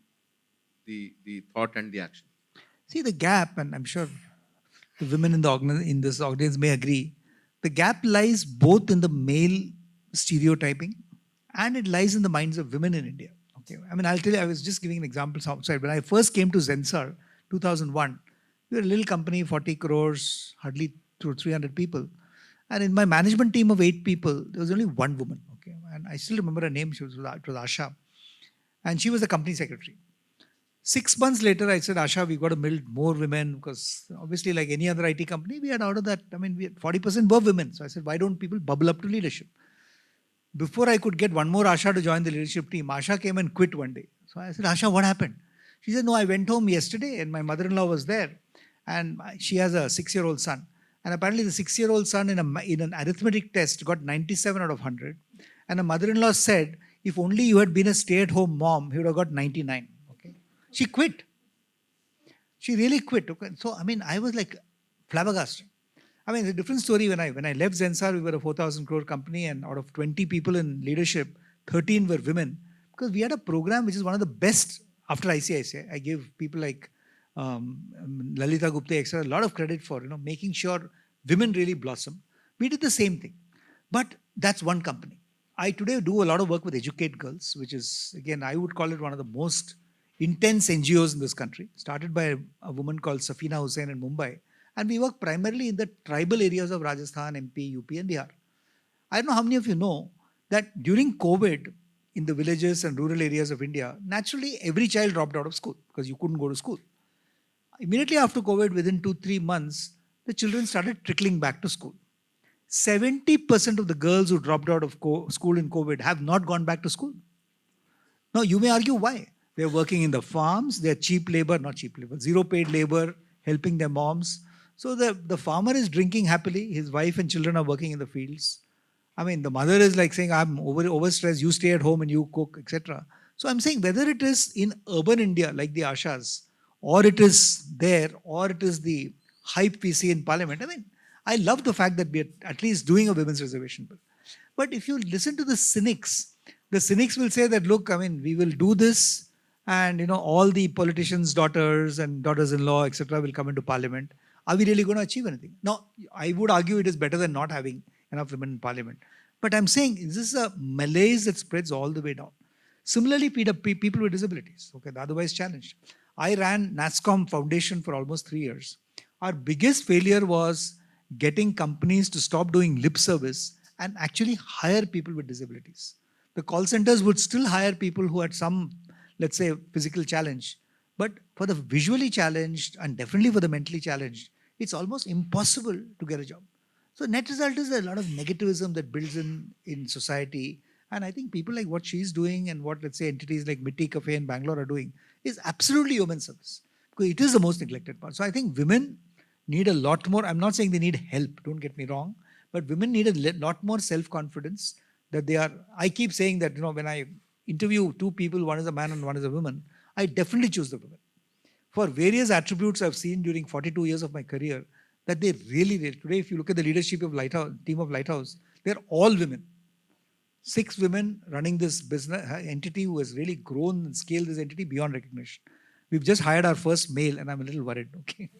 the thought and the action? See, the gap, and I'm sure the women in this audience may agree, the gap lies both in the male stereotyping and it lies in the minds of women in India. Okay, I'll tell you, I was just giving an example outside. When I first came to Zensar, 2001, we were a little company, 40 crores, hardly 300 people. And in my management team of 8 people, there was only one woman. Okay, and I still remember her name. It was Asha. And she was the company secretary. 6 months later, I said, Asha, we've got to build more women because obviously, like any other IT company, we had out of that, we had 40% were women. So I said, why don't people bubble up to leadership? Before I could get one more Asha to join the leadership team, Asha came and quit one day. So I said, Asha, what happened? She said, no, I went home yesterday and my mother-in-law was there. And she has a 6-year-old son. And apparently the 6-year-old son in an arithmetic test got 97 out of 100. And her mother-in-law said, if only you had been a stay-at-home mom, he would have got 99. Okay, she quit. She really quit. Okay? So, I was like flabbergasted. It's a different story. When I left Zensar, we were a 4,000 crore company, and out of 20 people in leadership, 13 were women. Because we had a program which is one of the best after ICICI. I gave people like Lalita Gupta, etc., a lot of credit for making sure women really blossom. We did the same thing. But that's one company. I today do a lot of work with Educate Girls, which is, again, I would call it one of the most intense NGOs in this country. Started by a woman called Safina Hussain in Mumbai. And we work primarily in the tribal areas of Rajasthan, MP, UP, and Bihar. I don't know how many of you know that during COVID, in the villages and rural areas of India, naturally every child dropped out of school because you couldn't go to school. Immediately after COVID, within 2-3 months, the children started trickling back to school. 70% of the girls who dropped out of school in COVID have not gone back to school. Now, you may argue why. They're working in the farms, they're zero paid labor, helping their moms. So the farmer is drinking happily. His wife and children are working in the fields. The mother is like saying, I'm overstressed, you stay at home and you cook, etc. So I'm saying whether it is in urban India, like the Ashas, or it is there, or it is the hype we see in parliament. I love the fact that we are at least doing a women's reservation bill. But if you listen to the cynics will say that, look, we will do this and, all the politicians' daughters and daughters-in-law, etc., will come into parliament. Are we really going to achieve anything? No, I would argue it is better than not having enough women in parliament. But I'm saying, this is a malaise that spreads all the way down. Similarly, people with disabilities, okay, the otherwise challenged. I ran NASSCOM Foundation for almost 3 years. Our biggest failure was getting companies to stop doing lip service and actually hire people with disabilities. The call centers would still hire people who had some, let's say, physical challenge. But for the visually challenged and definitely for the mentally challenged, it's almost impossible to get a job. So net result is a lot of negativism that builds in society. And I think people like what she's doing and what, let's say, entities like Mitti Cafe in Bangalore are doing is absolutely human service, because it is the most neglected part. So I think women need a lot more. I'm not saying they need help, don't get me wrong, but women need a lot more self-confidence that they are. I keep saying that, when I interview two people, one is a man and one is a woman, I definitely choose the women for various attributes I've seen during 42 years of my career, that they really, today, if you look at the leadership of Lighthouse, team of Lighthouse, they're all women. 6 women running this business entity who has really grown and scaled this entity beyond recognition. We've just hired our first male, and I'm a little worried, okay?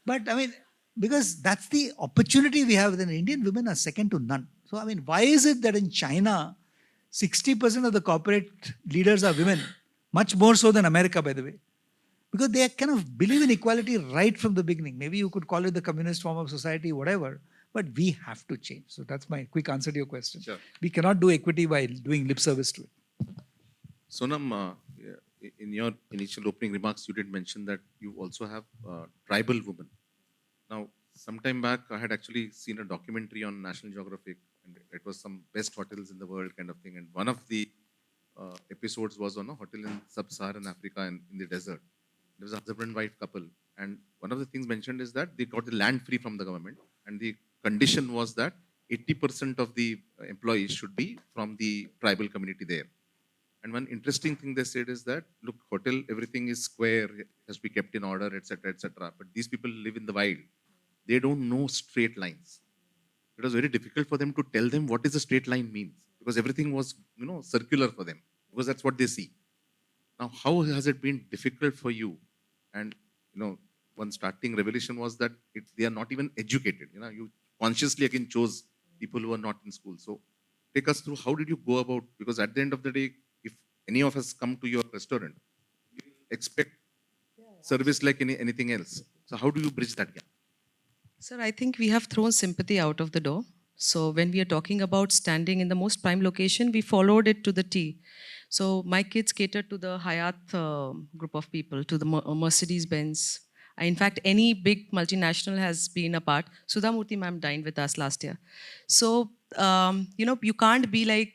But I mean, because that's the opportunity we have, then Indian women are second to none. So, I mean, why is it that in China, 60% of the corporate leaders are women, much more so than America, by the way? Because they kind of believe in equality right from the beginning. Maybe you could call it the communist form of society, whatever, but we have to change. So that's my quick answer to your question. Sure. We cannot do equity by doing lip service to it. Sonam, in your initial opening remarks, you did mention that you also have tribal women. Now, sometime back, I had actually seen a documentary on National Geographic, and it was some best hotels in the world kind of thing. And one of the episodes was on a hotel in sub-Saharan Africa in the desert. There was a husband and wife couple. And one of the things mentioned is that they got the land free from the government. And the condition was that 80% of the employees should be from the tribal community there. And one interesting thing they said is that, look, hotel, everything is square, it has to be kept in order, etc., etc. But these people live in the wild. They don't know straight lines. It was very difficult for them to tell them what is a straight line means, because everything was, circular for them, because that's what they see. Now, how has it been difficult for you? And, one starting revelation was that they are not even educated. You consciously again chose people who are not in school. So take us through, how did you go about, because at the end of the day, if any of us come to your restaurant, we expect service like anything else. So how do you bridge that gap? Sir, I think we have thrown sympathy out of the door. So when we are talking about standing in the most prime location, we followed it to the T. So my kids cater to the Hyatt group of people, to the Mercedes-Benz. In fact, any big multinational has been a part. Sudha Murthy ma'am dined with us last year. So, you can't be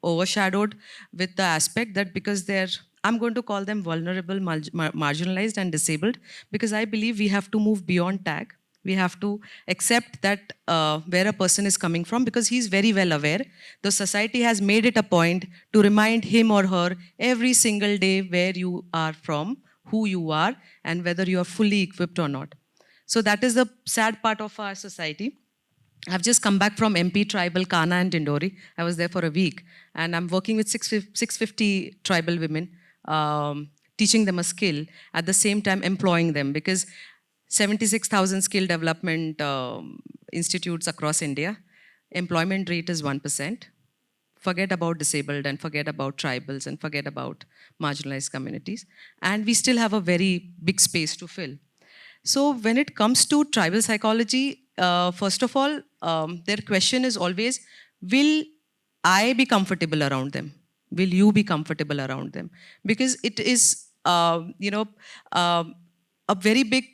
overshadowed with the aspect that because I'm going to call them vulnerable, marginalized and disabled, because I believe we have to move beyond tag. We have to accept that where a person is coming from, because he's very well aware. The society has made it a point to remind him or her every single day where you are from, who you are, and whether you are fully equipped or not. So that is the sad part of our society. I've just come back from MP Tribal, Kana and Dindori. I was there for a week, and I'm working with 650 tribal women, teaching them a skill, at the same time employing them, because 76,000 skill development institutes across India. Employment rate is 1%. Forget about disabled and forget about tribals and forget about marginalized communities. And we still have a very big space to fill. So when it comes to tribal psychology, first of all, their question is always, will I be comfortable around them? Will you be comfortable around them? Because it is, a very big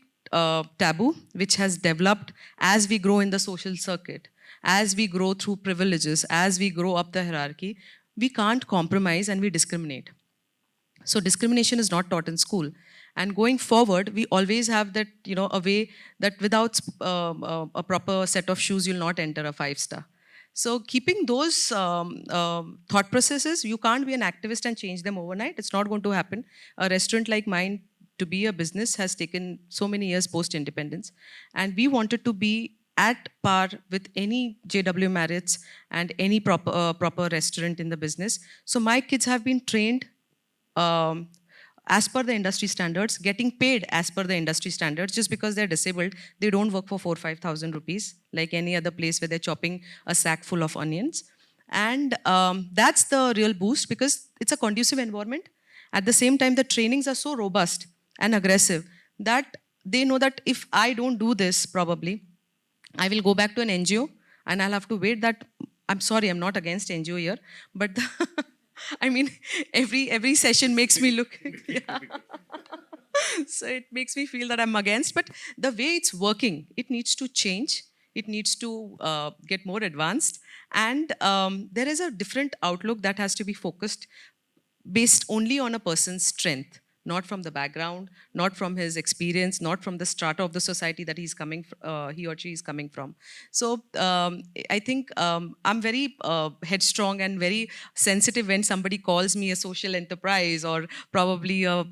taboo which has developed as we grow in the social circuit, as we grow through privileges, as we grow up the hierarchy. We can't compromise and we discriminate. So discrimination is not taught in school. And going forward, we always have that, a way that without a proper set of shoes, you'll not enter a 5-star. So keeping those thought processes, you can't be an activist and change them overnight. It's not going to happen. A restaurant like mine, to be a business, has taken so many years post-independence. And we wanted to be at par with any JW Marriott's and any proper restaurant in the business. So my kids have been trained as per the industry standards, getting paid as per the industry standards. Just because they're disabled, they don't work for 4,000-5,000 rupees like any other place where they're chopping a sack full of onions. And that's the real boost, because it's a conducive environment. At the same time, the trainings are so robust and aggressive that they know that if I don't do this, probably, I will go back to an NGO and I'll have to wait that, I'm sorry, I'm not against NGO here, but I mean, every session makes me look, yeah. So it makes me feel that I'm against. But the way it's working, it needs to change. It needs to get more advanced. And there is a different outlook that has to be focused based only on a person's strength, not from the background, not from his experience, not from the strata of the society that he or she is coming from. So I think I'm very headstrong and very sensitive when somebody calls me a social enterprise or probably a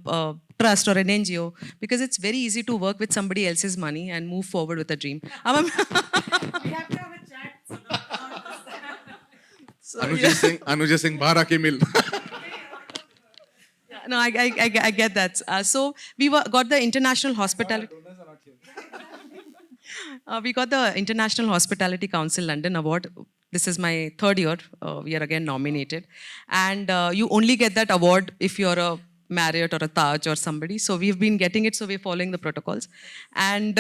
trust or an NGO, because it's very easy to work with somebody else's money and move forward with a dream. So, Anuja Singh, Bhara ke mil. no, I get that. So got the international hospitality. We got the International Hospitality Council London Award. This is my third year. We are again nominated, and you only get that award if you're a Marriott or a Taj or somebody. So we've been getting it. So we're following the protocols, and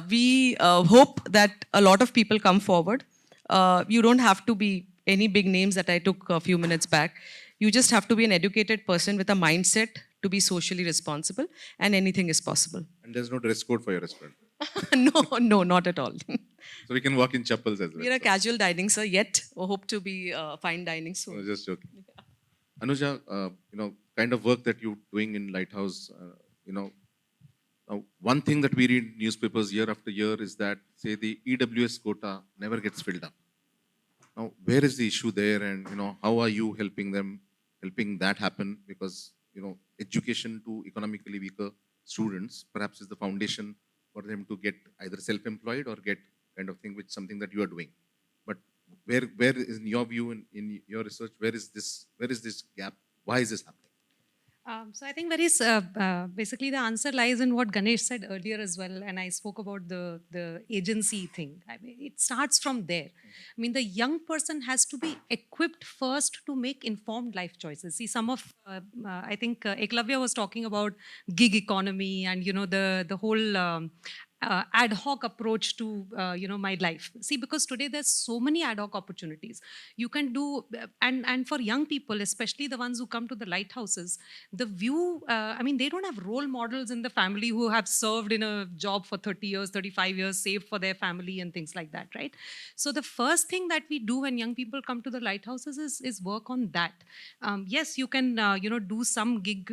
we hope that a lot of people come forward. You don't have to be any big names that I took a few minutes back. You just have to be an educated person with a mindset to be socially responsible, and anything is possible. And there's no dress code for your restaurant. No, not at all. So we can walk in chappals as well. We're a casual dining, sir, yet we hope to be fine dining I soon. was just joking. Anuja, kind of work that you're doing in Lighthouse, one thing that we read in newspapers year after year is that, say, the EWS quota never gets filled up. Now, where is the issue there, and how are you helping that happen? Because education to economically weaker students perhaps is the foundation for them to get either self-employed or get kind of thing, which something that you are doing. But where is, in your view, in your research, where is this gap? Why is this happening? So I think basically the answer lies in what Ganesh said earlier as well, and I spoke about the agency thing. I mean, it starts from there. I mean, the young person has to be equipped first to make informed life choices. See, I think Eklavya was talking about gig economy and the whole. Ad hoc approach to my life. See, because today there's so many ad hoc opportunities you can do, and for young people, especially the ones who come to the lighthouses, the view. I mean, they don't have role models in the family who have served in a job for 30 years, 35 years, saved for their family and things like that, right? So the first thing that we do when young people come to the lighthouses is work on that. Yes, you can do some gig,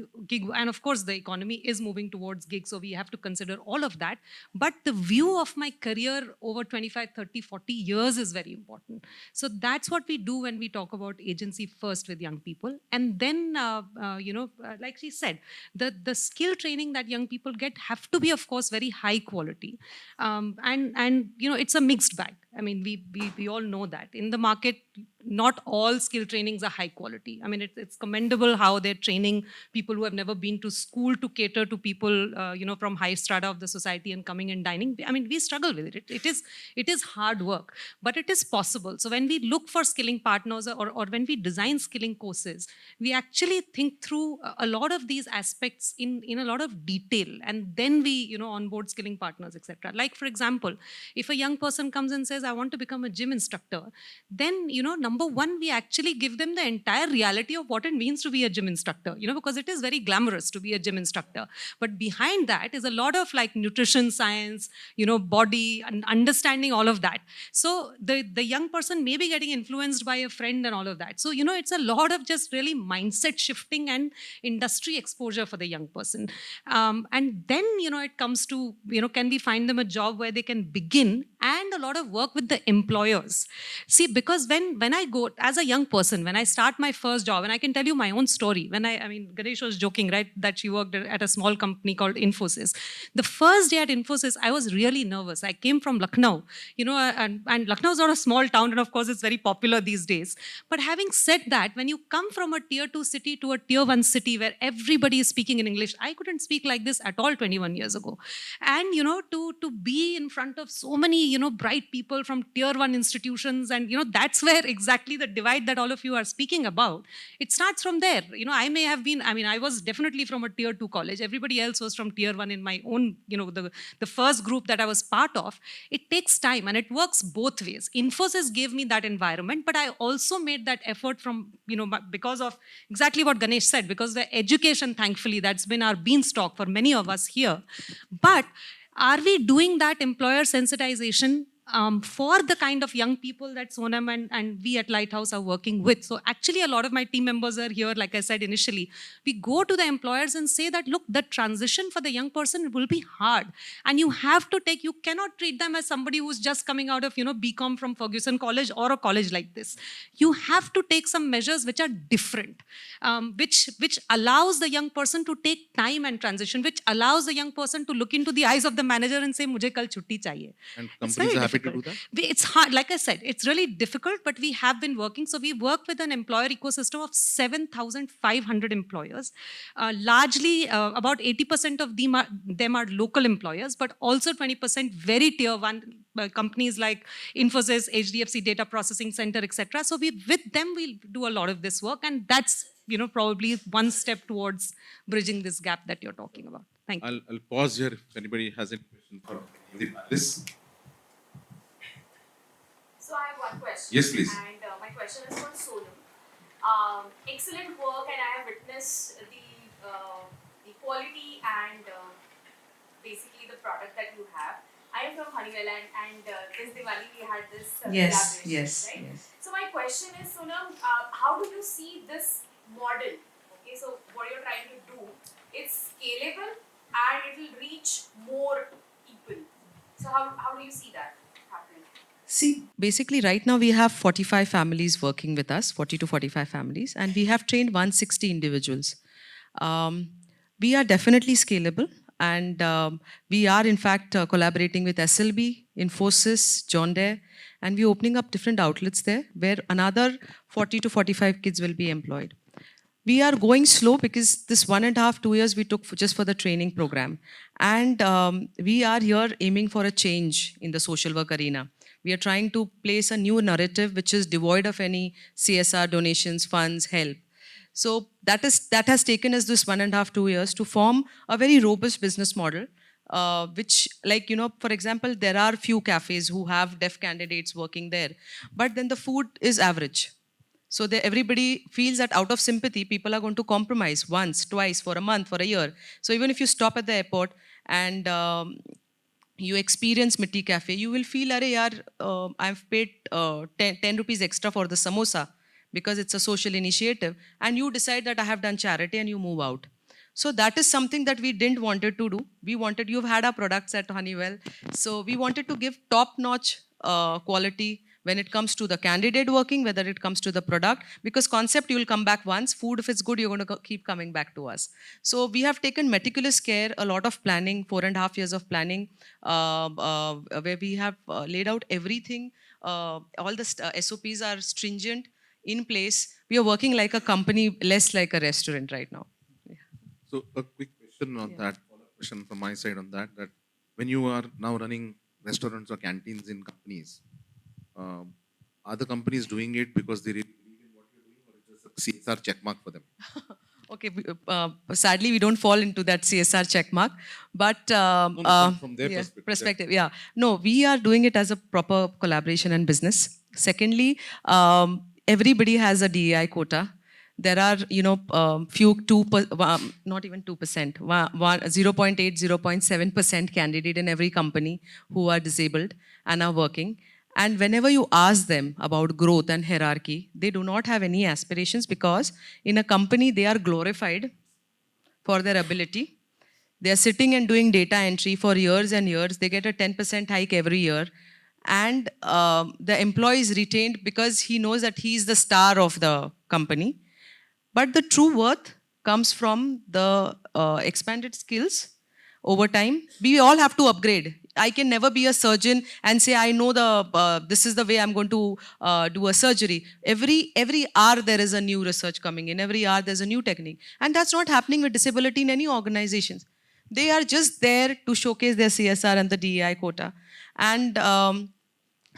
and of course the economy is moving towards gig, so we have to consider all of that. But the view of my career over 25, 30, 40 years is very important. So that's what we do when we talk about agency first with young people. And then, like she said, the skill training that young people get have to be, of course, very high quality. And it's a mixed bag. I mean, we all know that. In the market, not all skill trainings are high quality. I mean, it's commendable how they're training people who have never been to school to cater to people, from high strata of the society and coming and dining. I mean, we struggle with it. It is hard work, but it is possible. So when we look for skilling partners or when we design skilling courses, we actually think through a lot of these aspects in a lot of detail, and then we, onboard skilling partners, etc. Like, for example, if a young person comes and says, I want to become a gym instructor, then, number one, we actually give them the entire reality of what it means to be a gym instructor, because it is very glamorous to be a gym instructor. But behind that is a lot of like nutrition science, body and understanding all of that. So the young person may be getting influenced by a friend and all of that. So, it's a lot of just really mindset shifting and industry exposure for the young person. And then, it comes to, can we find them a job where they can begin, and a lot of work with the employers. See, because when I go as a young person, when I start my first job, and I can tell you my own story, I mean, Ganesh was joking, right, that she worked at a small company called Infosys. The first day at Infosys, I was really nervous. I came from Lucknow, and Lucknow is not a small town, and of course, it's very popular these days. But having said that, when you come from a tier 2 city to a tier 1 city where everybody is speaking in English, I couldn't speak like this at all 21 years ago. And, to be in front of so many, bright people from tier 1 institutions, and that's where exactly the divide that all of you are speaking about, it starts from there. I may have been, I was definitely from a tier 2 college. Everybody else was from tier 1 in my own, the first group that I was part of. It takes time and it works both ways. Infosys gave me that environment, but I also made that effort from, because of exactly what Ganesh said, because the education, thankfully, that's been our beanstalk for many of us here. But are we doing that employer sensitization for the kind of young people that Sonam and we at Lighthouse are working with? So actually, a lot of my team members are here, like I said initially. We go to the employers and say that, look, the transition for the young person will be hard. And you have to you cannot treat them as somebody who's just coming out of, BCom from Ferguson College or a college like this. You have to take some measures which are different, which allows the young person to take time and transition, which allows the young person to look into the eyes of the manager and say, "Mujhe kal chutti chahiye." And It's companies very are happy to difficult. do that? It's hard. Like I said, it's really difficult, but we have been working. So we work with an employer ecosystem of 7,500 employers. Largely, about 80% of them are local employers, but also 20% very tier 1 companies like Infosys, HDFC Data Processing Center, etc. So with them, we'll do a lot of this work. And that's, probably one step towards bridging this gap that you're talking about. Thank you. I'll pause here if anybody has any question for the panelists. So I have one question. Yes, please. And my question is for Sonam. Excellent work, and I have witnessed the quality and basically the product that you have. I am from Honeywell, and this Diwali we had this collaboration, right? yes. So my question is, Sonam, how do you see this model? Okay, so what you're trying to do, it's scalable and it will reach more people. So how do you see that happening? See, basically, right now we have 45 families working with us, 40 to 45 families, and we have trained 160 individuals. We are definitely scalable, and we are, in fact, collaborating with SLB, Infosys, John Deere, and we're opening up different outlets there where another 40 to 45 kids will be employed. We are going slow because this 1.5, 2 years we took just for the training program. And we are here aiming for a change in the social work arena. We are trying to place a new narrative which is devoid of any CSR donations, funds, help. So that has taken us this 1.5, 2 years to form a very robust business model, which, like, for example, there are few cafes who have deaf candidates working there, but then the food is average. So everybody feels that out of sympathy, people are going to compromise once, twice, for a month, for a year. So even if you stop at the airport and you experience Mitti Cafe, you will feel, "Arey yaar, I've paid 10 rupees extra for the samosa because it's a social initiative." And you decide that I have done charity and you move out. So that is something that we didn't wanted to do. You've had our products at Honeywell. So we wanted to give top-notch quality when it comes to the candidate working, whether it comes to the product, because concept, you will come back once. Food, if it's good, you're going to keep coming back to us. So we have taken meticulous care, a lot of planning, 4.5 years of planning, where we have laid out everything. All the SOPs are stringent, in place. We are working like a company, less like a restaurant right now. So a quick question on that, follow-up question from my side on that, that when you are now running restaurants or canteens in companies, are the companies doing it because they really believe in what you're doing, or it's just a CSR checkmark for them? Okay, sadly, we don't fall into that CSR checkmark, but From their perspective, yeah. No, we are doing it as a proper collaboration and business. Secondly, everybody has a DEI quota. There are, not even 2%, 0.8, 0.7% candidate in every company who are disabled and are working. And whenever you ask them about growth and hierarchy, they do not have any aspirations, because in a company, they are glorified for their ability. They are sitting and doing data entry for years and years. They get a 10% hike every year. And the employee is retained because he knows that he is the star of the company. But the true worth comes from the expanded skills over time. We all have to upgrade. I can never be a surgeon and say, I know this is the way I'm going to do a surgery. Every hour there is a new research coming in. Every hour there's a new technique. And that's not happening with disability in any organizations. They are just there to showcase their CSR and the DEI quota. And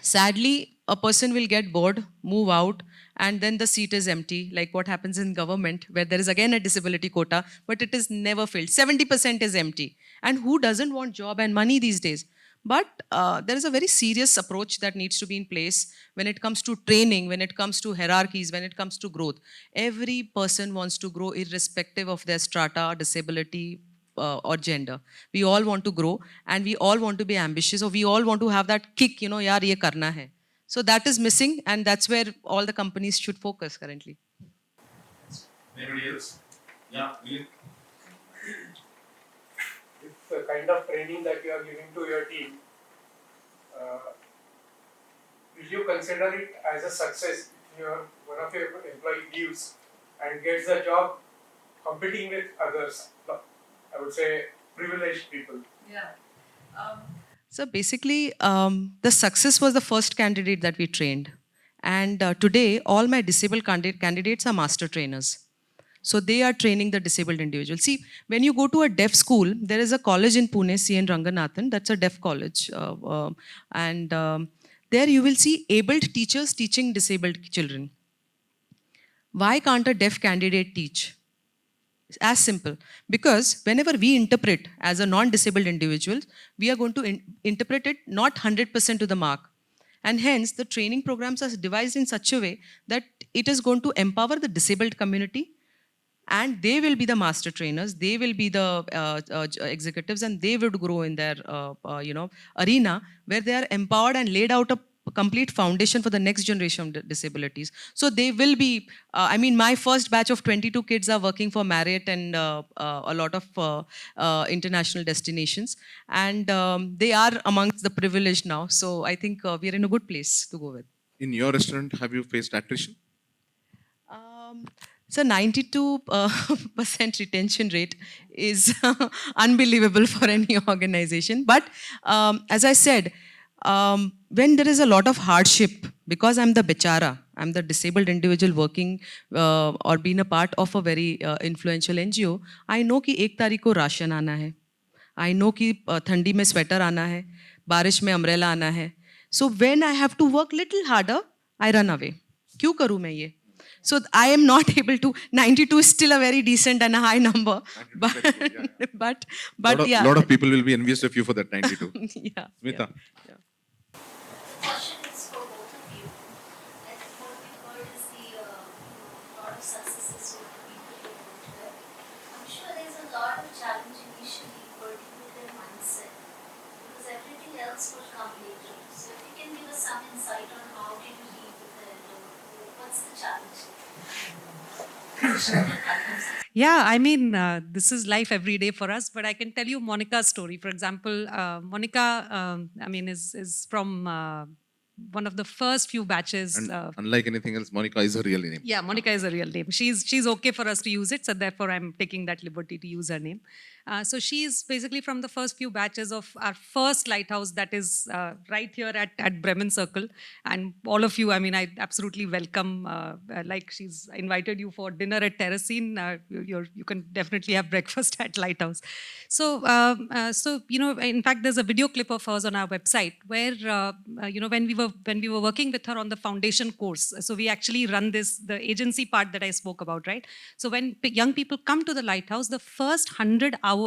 Sadly, a person will get bored, move out, and then the seat is empty, like what happens in government, where there is again a disability quota, but it is never filled. 70% is empty. And who doesn't want job and money these days? But there is a very serious approach that needs to be in place when it comes to training, when it comes to hierarchies, when it comes to growth. Every person wants to grow irrespective of their strata, disability, or gender. We all want to grow and we all want to be ambitious, or we all want to have that kick, yaar, ye karna hai. So that is missing, and that's where all the companies should focus currently. Anybody else? Yeah, With the kind of training that you are giving to your team, uh, will you consider it as a success if one of your employee leaves and gets a job competing with others? I would say privileged people. So basically, the success was the first candidate that we trained. And today, all my disabled candidates are master trainers. So they are training the disabled individual. See, when you go to a deaf school, there is a college in Pune, C.N. Ranganathan, that's a deaf college. And there you will see abled teachers teaching disabled children. Why can't a deaf candidate teach? As simple. Because whenever we interpret as a non-disabled individual, we are going to interpret it not 100% to the mark. And hence, the training programs are devised in such a way that it is going to empower the disabled community, and they will be the master trainers, they will be the executives, and they would grow in their arena where they are empowered and laid out a complete foundation for the next generation of disabilities. So they will be, my first batch of 22 kids are working for Marriott and a lot of international destinations, and they are amongst the privileged now. So I think we are in a good place to go with. In your restaurant, have you faced attrition? So 92% retention rate is unbelievable for any organization. But as I said, when there is a lot of hardship, because I'm the bechara, I'm the disabled individual working or being a part of a very influential NGO, I know कि 1 तारीख को ration आना है. I know कि ठंडी में sweater आना है, बारिश में अम्ब्रेला आना है. So when I have to work little harder, I run away. क्यों करूँ मैं ये? So I am not able to. 92 is still a very decent and a high number, but yeah. A lot of people will be envious of you for that 92. Yeah. Smita. Yeah. Question is for both of you. I think what we've heard is the lot of successes with the people who worked there. I'm sure there's a lot of challenge initially working with their mindset because everything else will come later. So if you can give us some insight on how did you deal with it, what's the challenge? Yeah, this is life every day for us. But I can tell you Monica's story. For example, Monica, is from one of the first few batches. And unlike anything else, Monica is her real name. Yeah, Monica is a real name. She's okay for us to use it, so therefore I'm taking that liberty to use her name. So she's basically from the first few batches of our first lighthouse that is right here at Bremen Circle. And all of you, I absolutely welcome, like she's invited you for dinner at Terracine. You can definitely have breakfast at Lighthouse. So, in fact, there's a video clip of hers on our website where, when we were working with her on the foundation course, so we actually run the agency part that I spoke about, right? So when young people come to the Lighthouse, the first 100 hours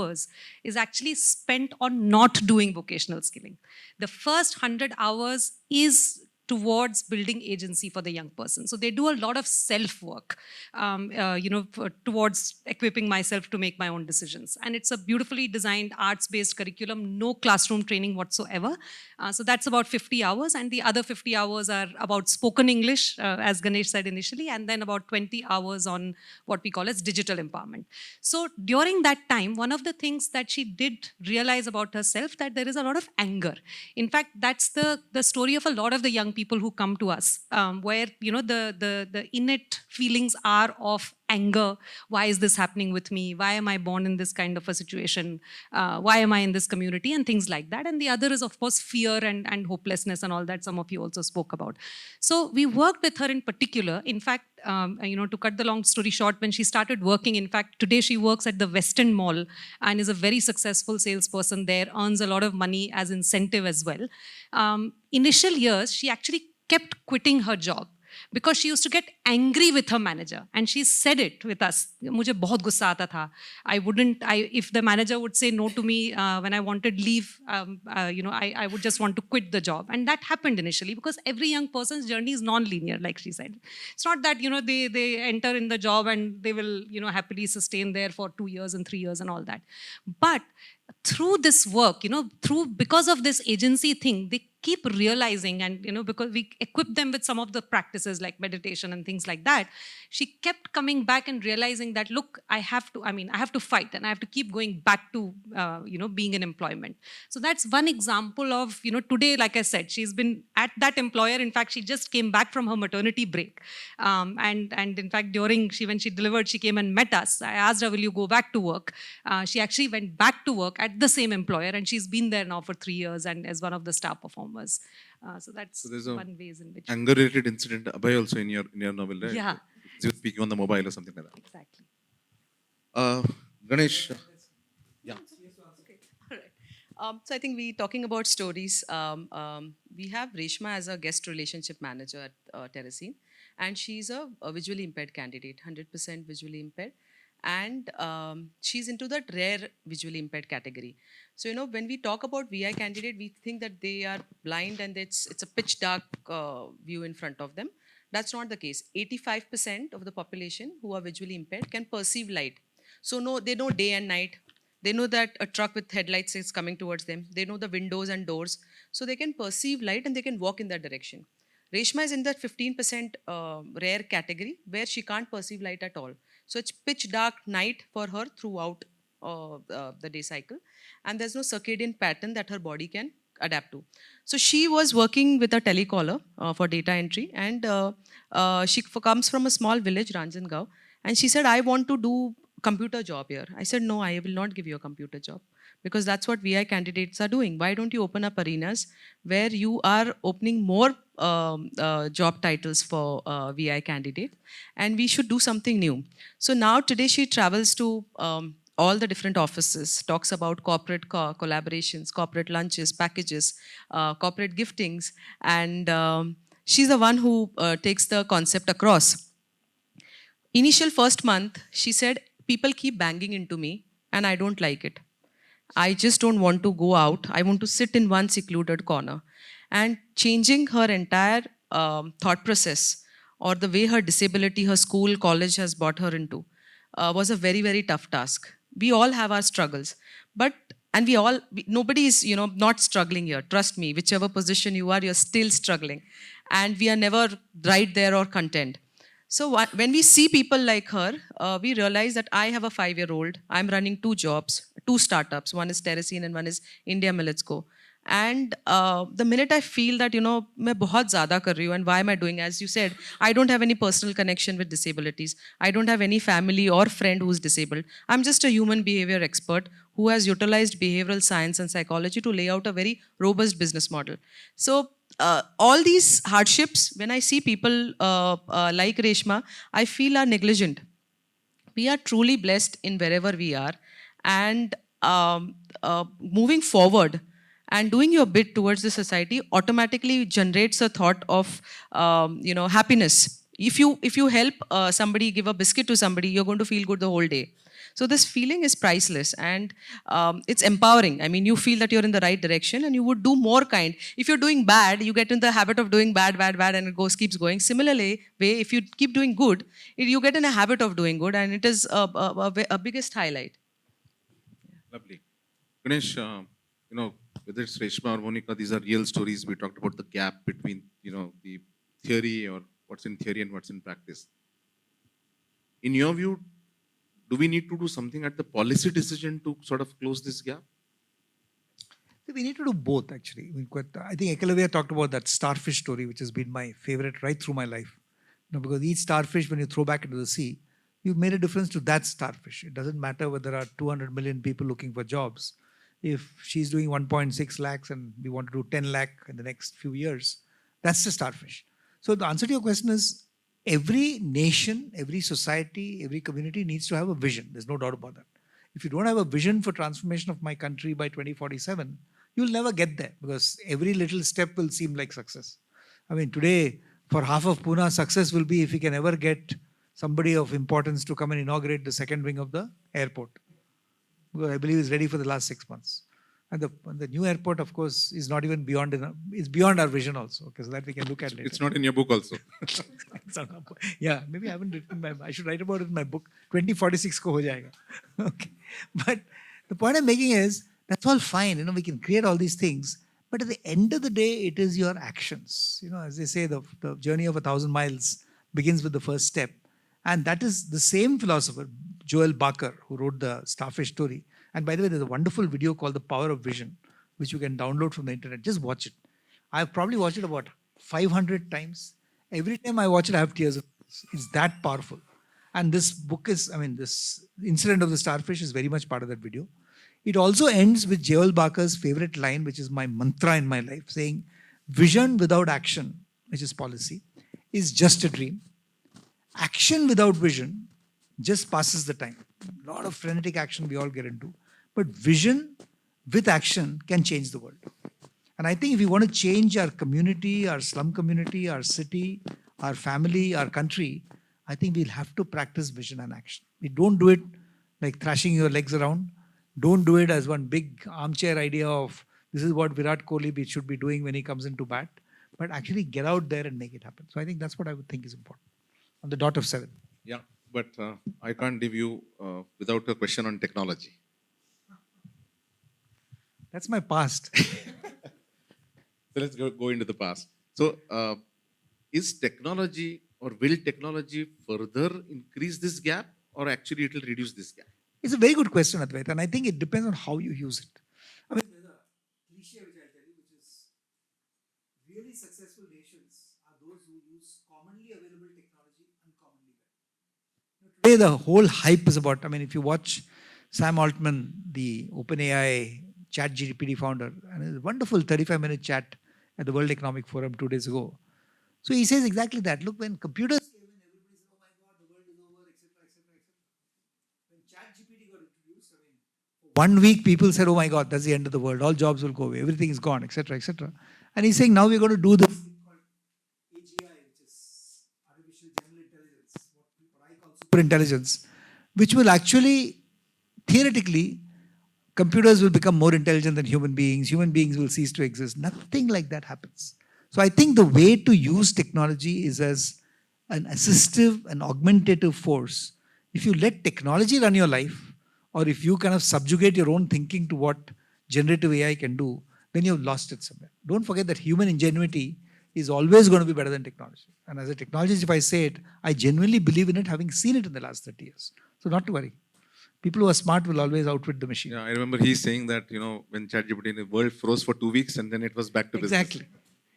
is actually spent on not doing vocational skilling. The first 100 hours is towards building agency for the young person. So they do a lot of self-work, towards equipping myself to make my own decisions. And it's a beautifully designed arts-based curriculum, no classroom training whatsoever. So that's about 50 hours. And the other 50 hours are about spoken English, as Ganesh said initially, and then about 20 hours on what we call as digital empowerment. So during that time, one of the things that she did realize about herself, that there is a lot of anger. In fact, that's the story of a lot of the young people who come to us, where the innate feelings are of anger. Why is this happening with me? Why am I born in this kind of a situation? Why am I in this community? And things like that. And the other is, of course, fear and hopelessness and all that some of you also spoke about. So we worked with her in particular. In fact, to cut the long story short, when she started working, in fact, today she works at the Western Mall and is a very successful salesperson there, earns a lot of money as incentive as well. Initial years, she actually kept quitting her job because she used to get angry with her manager, and she said it with us. मुझे बहुत गुस्सा आता था. If the manager would say no to me when I wanted leave, I would just want to quit the job. And that happened initially because every young person's journey is non-linear, like she said. It's not that, they enter in the job and they will, happily sustain there for 2 years and 3 years and all that. But through this work, because of this agency thing, they keep realizing, and because we equip them with some of the practices like meditation and things like that, she kept coming back and realizing that, look, I have to fight, and I have to keep going back to being in employment. So that's one example of, today, like I said, she's been at that employer. In fact, she just came back from her maternity break, and in fact, when she delivered, she came and met us. I asked her, will you go back to work? She actually went back to work at the same employer, and she's been there now for 3 years and as one of the star performers. So that's there's a one ways in which anger-related incident, Abhay, also in your novel, right? Yeah. He was speaking on the mobile or something like that. exactly. Ganesh, yeah. All right. So I think we talking about stories. We have Reshma as a guest relationship manager at Terracine, and she's a visually impaired candidate, 100% visually impaired, and she's into that rare visually impaired category. So when we talk about VI candidate, we think that they are blind and it's a pitch dark view in front of them. That's not the case. 85% of the population who are visually impaired can perceive light. So they know day and night. They know that a truck with headlights is coming towards them. They know the windows and doors. So they can perceive light and they can walk in that direction. Reshma is in that 15% rare category where she can't perceive light at all. So it's pitch dark night for her throughout the day cycle. And there's no circadian pattern that her body can adapt to. So she was working with a telecaller for data entry, and she comes from a small village, Ranjangaon, and she said, I want to do computer job here. I said, no, I will not give you a computer job because that's what VI candidates are doing. Why don't you open up arenas where you are opening more job titles for VI candidates, and we should do something new. So now today she travels to all the different offices, talks about corporate collaborations, corporate lunches, packages, corporate giftings, and she's the one who takes the concept across. Initial first month, she said, people keep banging into me and I don't like it. I just don't want to go out. I want to sit in one secluded corner. And changing her entire thought process or the way her disability, her school, college has brought her into was a very, very tough task. We all have our struggles, nobody is, not struggling here. Trust me, whichever position you are, you're still struggling. And we are never right there or content. So when we see people like her, we realize that I have a 5-year-old. I'm running 2 jobs, 2 startups. One is Terracine and one is India Millets Co. And the minute I feel that, मैं बहुत ज़्यादा कर रही हूँ, and why am I doing? As you said, I don't have any personal connection with disabilities. I don't have any family or friend who's disabled. I'm just a human behavior expert who has utilized behavioral science and psychology to lay out a very robust business model. So all these hardships, when I see people like Reshma, I feel are negligent. We are truly blessed in wherever we are, and moving forward and doing your bit towards the society automatically generates a thought of happiness. If you help somebody, give a biscuit to somebody, you're going to feel good the whole day. So this feeling is priceless, and it's empowering. I mean, you feel that you're in the right direction and you would do more kind. If you're doing bad, you get in the habit of doing bad, and it keeps going. Similarly, if you keep doing good, you get in a habit of doing good, and it is a biggest highlight. Lovely. Ganesh, whether it's Reshma or Monica, these are real stories. We talked about the gap between, the theory or what's in theory and what's in practice. In your view, do we need to do something at the policy decision to sort of close this gap? We need to do both, actually. I think Ekalavya talked about that starfish story, which has been my favorite right through my life. Because each starfish, when you throw back into the sea, you've made a difference to that starfish. It doesn't matter whether there are 200 million people looking for jobs. If she's doing 1.6 lakhs and we want to do 10 lakh in the next few years, that's the starfish. So the answer to your question is every nation, every society, every community needs to have a vision. There's no doubt about that. If you don't have a vision for transformation of my country by 2047, you'll never get there because every little step will seem like success. I mean, today, for half of Pune, success will be if we can ever get somebody of importance to come and inaugurate the second wing of the airport. Because I believe it's ready for the last 6 months. And the new airport, of course, is not even beyond, it's beyond our vision also. Okay, so that we can look at later. It's not in your book also. It's not our book. Yeah, maybe I haven't written I should write about it in my book. 2046 ko ho jayega. Okay. But the point I'm making is, that's all fine. We can create all these things. But at the end of the day, it is your actions. As they say, the journey of 1,000 miles begins with the first step. And that is the same philosopher, Joel Barker, who wrote the starfish story. And by the way, there's a wonderful video called The Power of Vision, which you can download from the internet. Just watch it. I've probably watched it about 500 times. Every time I watch it, I have tears. It's that powerful. And this book is, this incident of the starfish is very much part of that video. It also ends with Joel Barker's favorite line, which is my mantra in my life, saying, vision without action, which is policy, is just a dream. Action without vision just passes the time. A lot of frenetic action we all get into. But vision with action can change the world. And I think if we want to change our community, our slum community, our city, our family, our country, I think we'll have to practice vision and action. We don't do it like thrashing your legs around. Don't do it as one big armchair idea of this is what Virat Kohli should be doing when he comes into bat. But actually get out there and make it happen. So I think that's what I would think is important. On the dot of 7. Yeah, but I can't leave you without a question on technology. That's my past. So let's go into the past. So is technology or will technology further increase this gap or actually it will reduce this gap? It's a very good question, Advait, and I think it depends on how you use it. There's a cliche which I'll tell you, which is really successful nations are those who use commonly available technology uncommonly well. Today, the whole hype is about, if you watch Sam Altman, the OpenAI ChatGPT founder, and a wonderful 35-minute chat at the World Economic Forum 2 days ago. So he says exactly that. Look, when computers came in, everybody said, oh my God, the world is over, etc., etc., etc. When ChatGPT got introduced, for 1 week, people said, oh my God, that's the end of the world. All jobs will go away. Everything is gone, etc., etc. And he's saying, now we're going to do this thing called AGI, which is artificial general intelligence, what I call super intelligence, which will actually, theoretically, computers will become more intelligent than human beings will cease to exist. Nothing like that happens. So I think the way to use technology is as an assistive and augmentative force. If you let technology run your life, or if you kind of subjugate your own thinking to what generative AI can do, then you've lost it somewhere. Don't forget that human ingenuity is always going to be better than technology. And as a technologist, if I say it, I genuinely believe in it, having seen it in the last 30 years. So not to worry. People who are smart will always outwit the machine. Yeah, I remember he's saying that, when ChatGPT, the world froze for 2 weeks and then it was back to business. Exactly.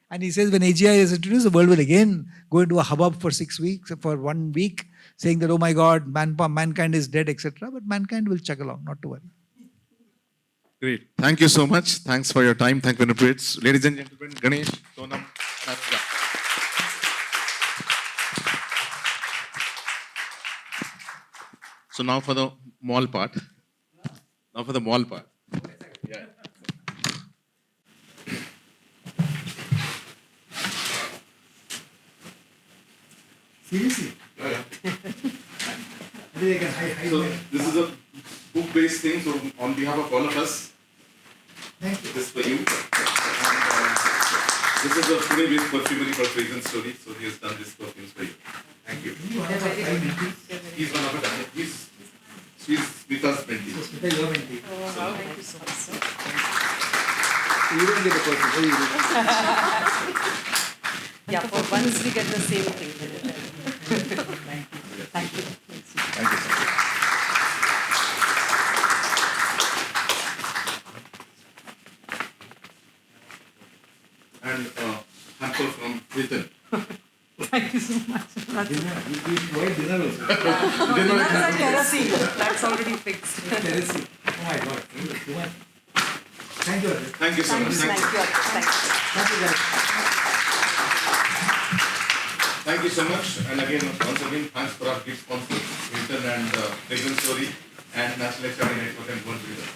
And he says when AGI is introduced, the world will again go into a hubbub for 6 weeks, for 1 week, saying that, oh my God, mankind is dead, etc. But mankind will chug along, not to worry. Great. Thank you so much. Thanks for your time. Thank you, Nuprit. Ladies and gentlemen, Ganesh, Sonam, and Anuja. So now for the mall part. Yeah. Seriously? Yeah. So this is a book-based thing. So on behalf of all of us, Thank you. this is for you. And, this is a Pune-based perfumery called Fragrance Story. So he has done this perfumes for you. Thank you. He's one of us. He's with us, Bentley. Thank you so much, sir. You don't get a person. Yeah, for once we get the same thing. Thank you. Thank you, sir. And hamper from Nathan. Thank you so much. We provide dinner also. Dinners and terracing. That's already fixed. Terracing. Oh my God. Too much. Thank you. Ajay. Thank you so much. Thank you. Thank you, guys. Thank you so much. And again, once again, thanks for our gift sponsors, Hilton and Fragrance Story, and National Exciting Network and World Leader.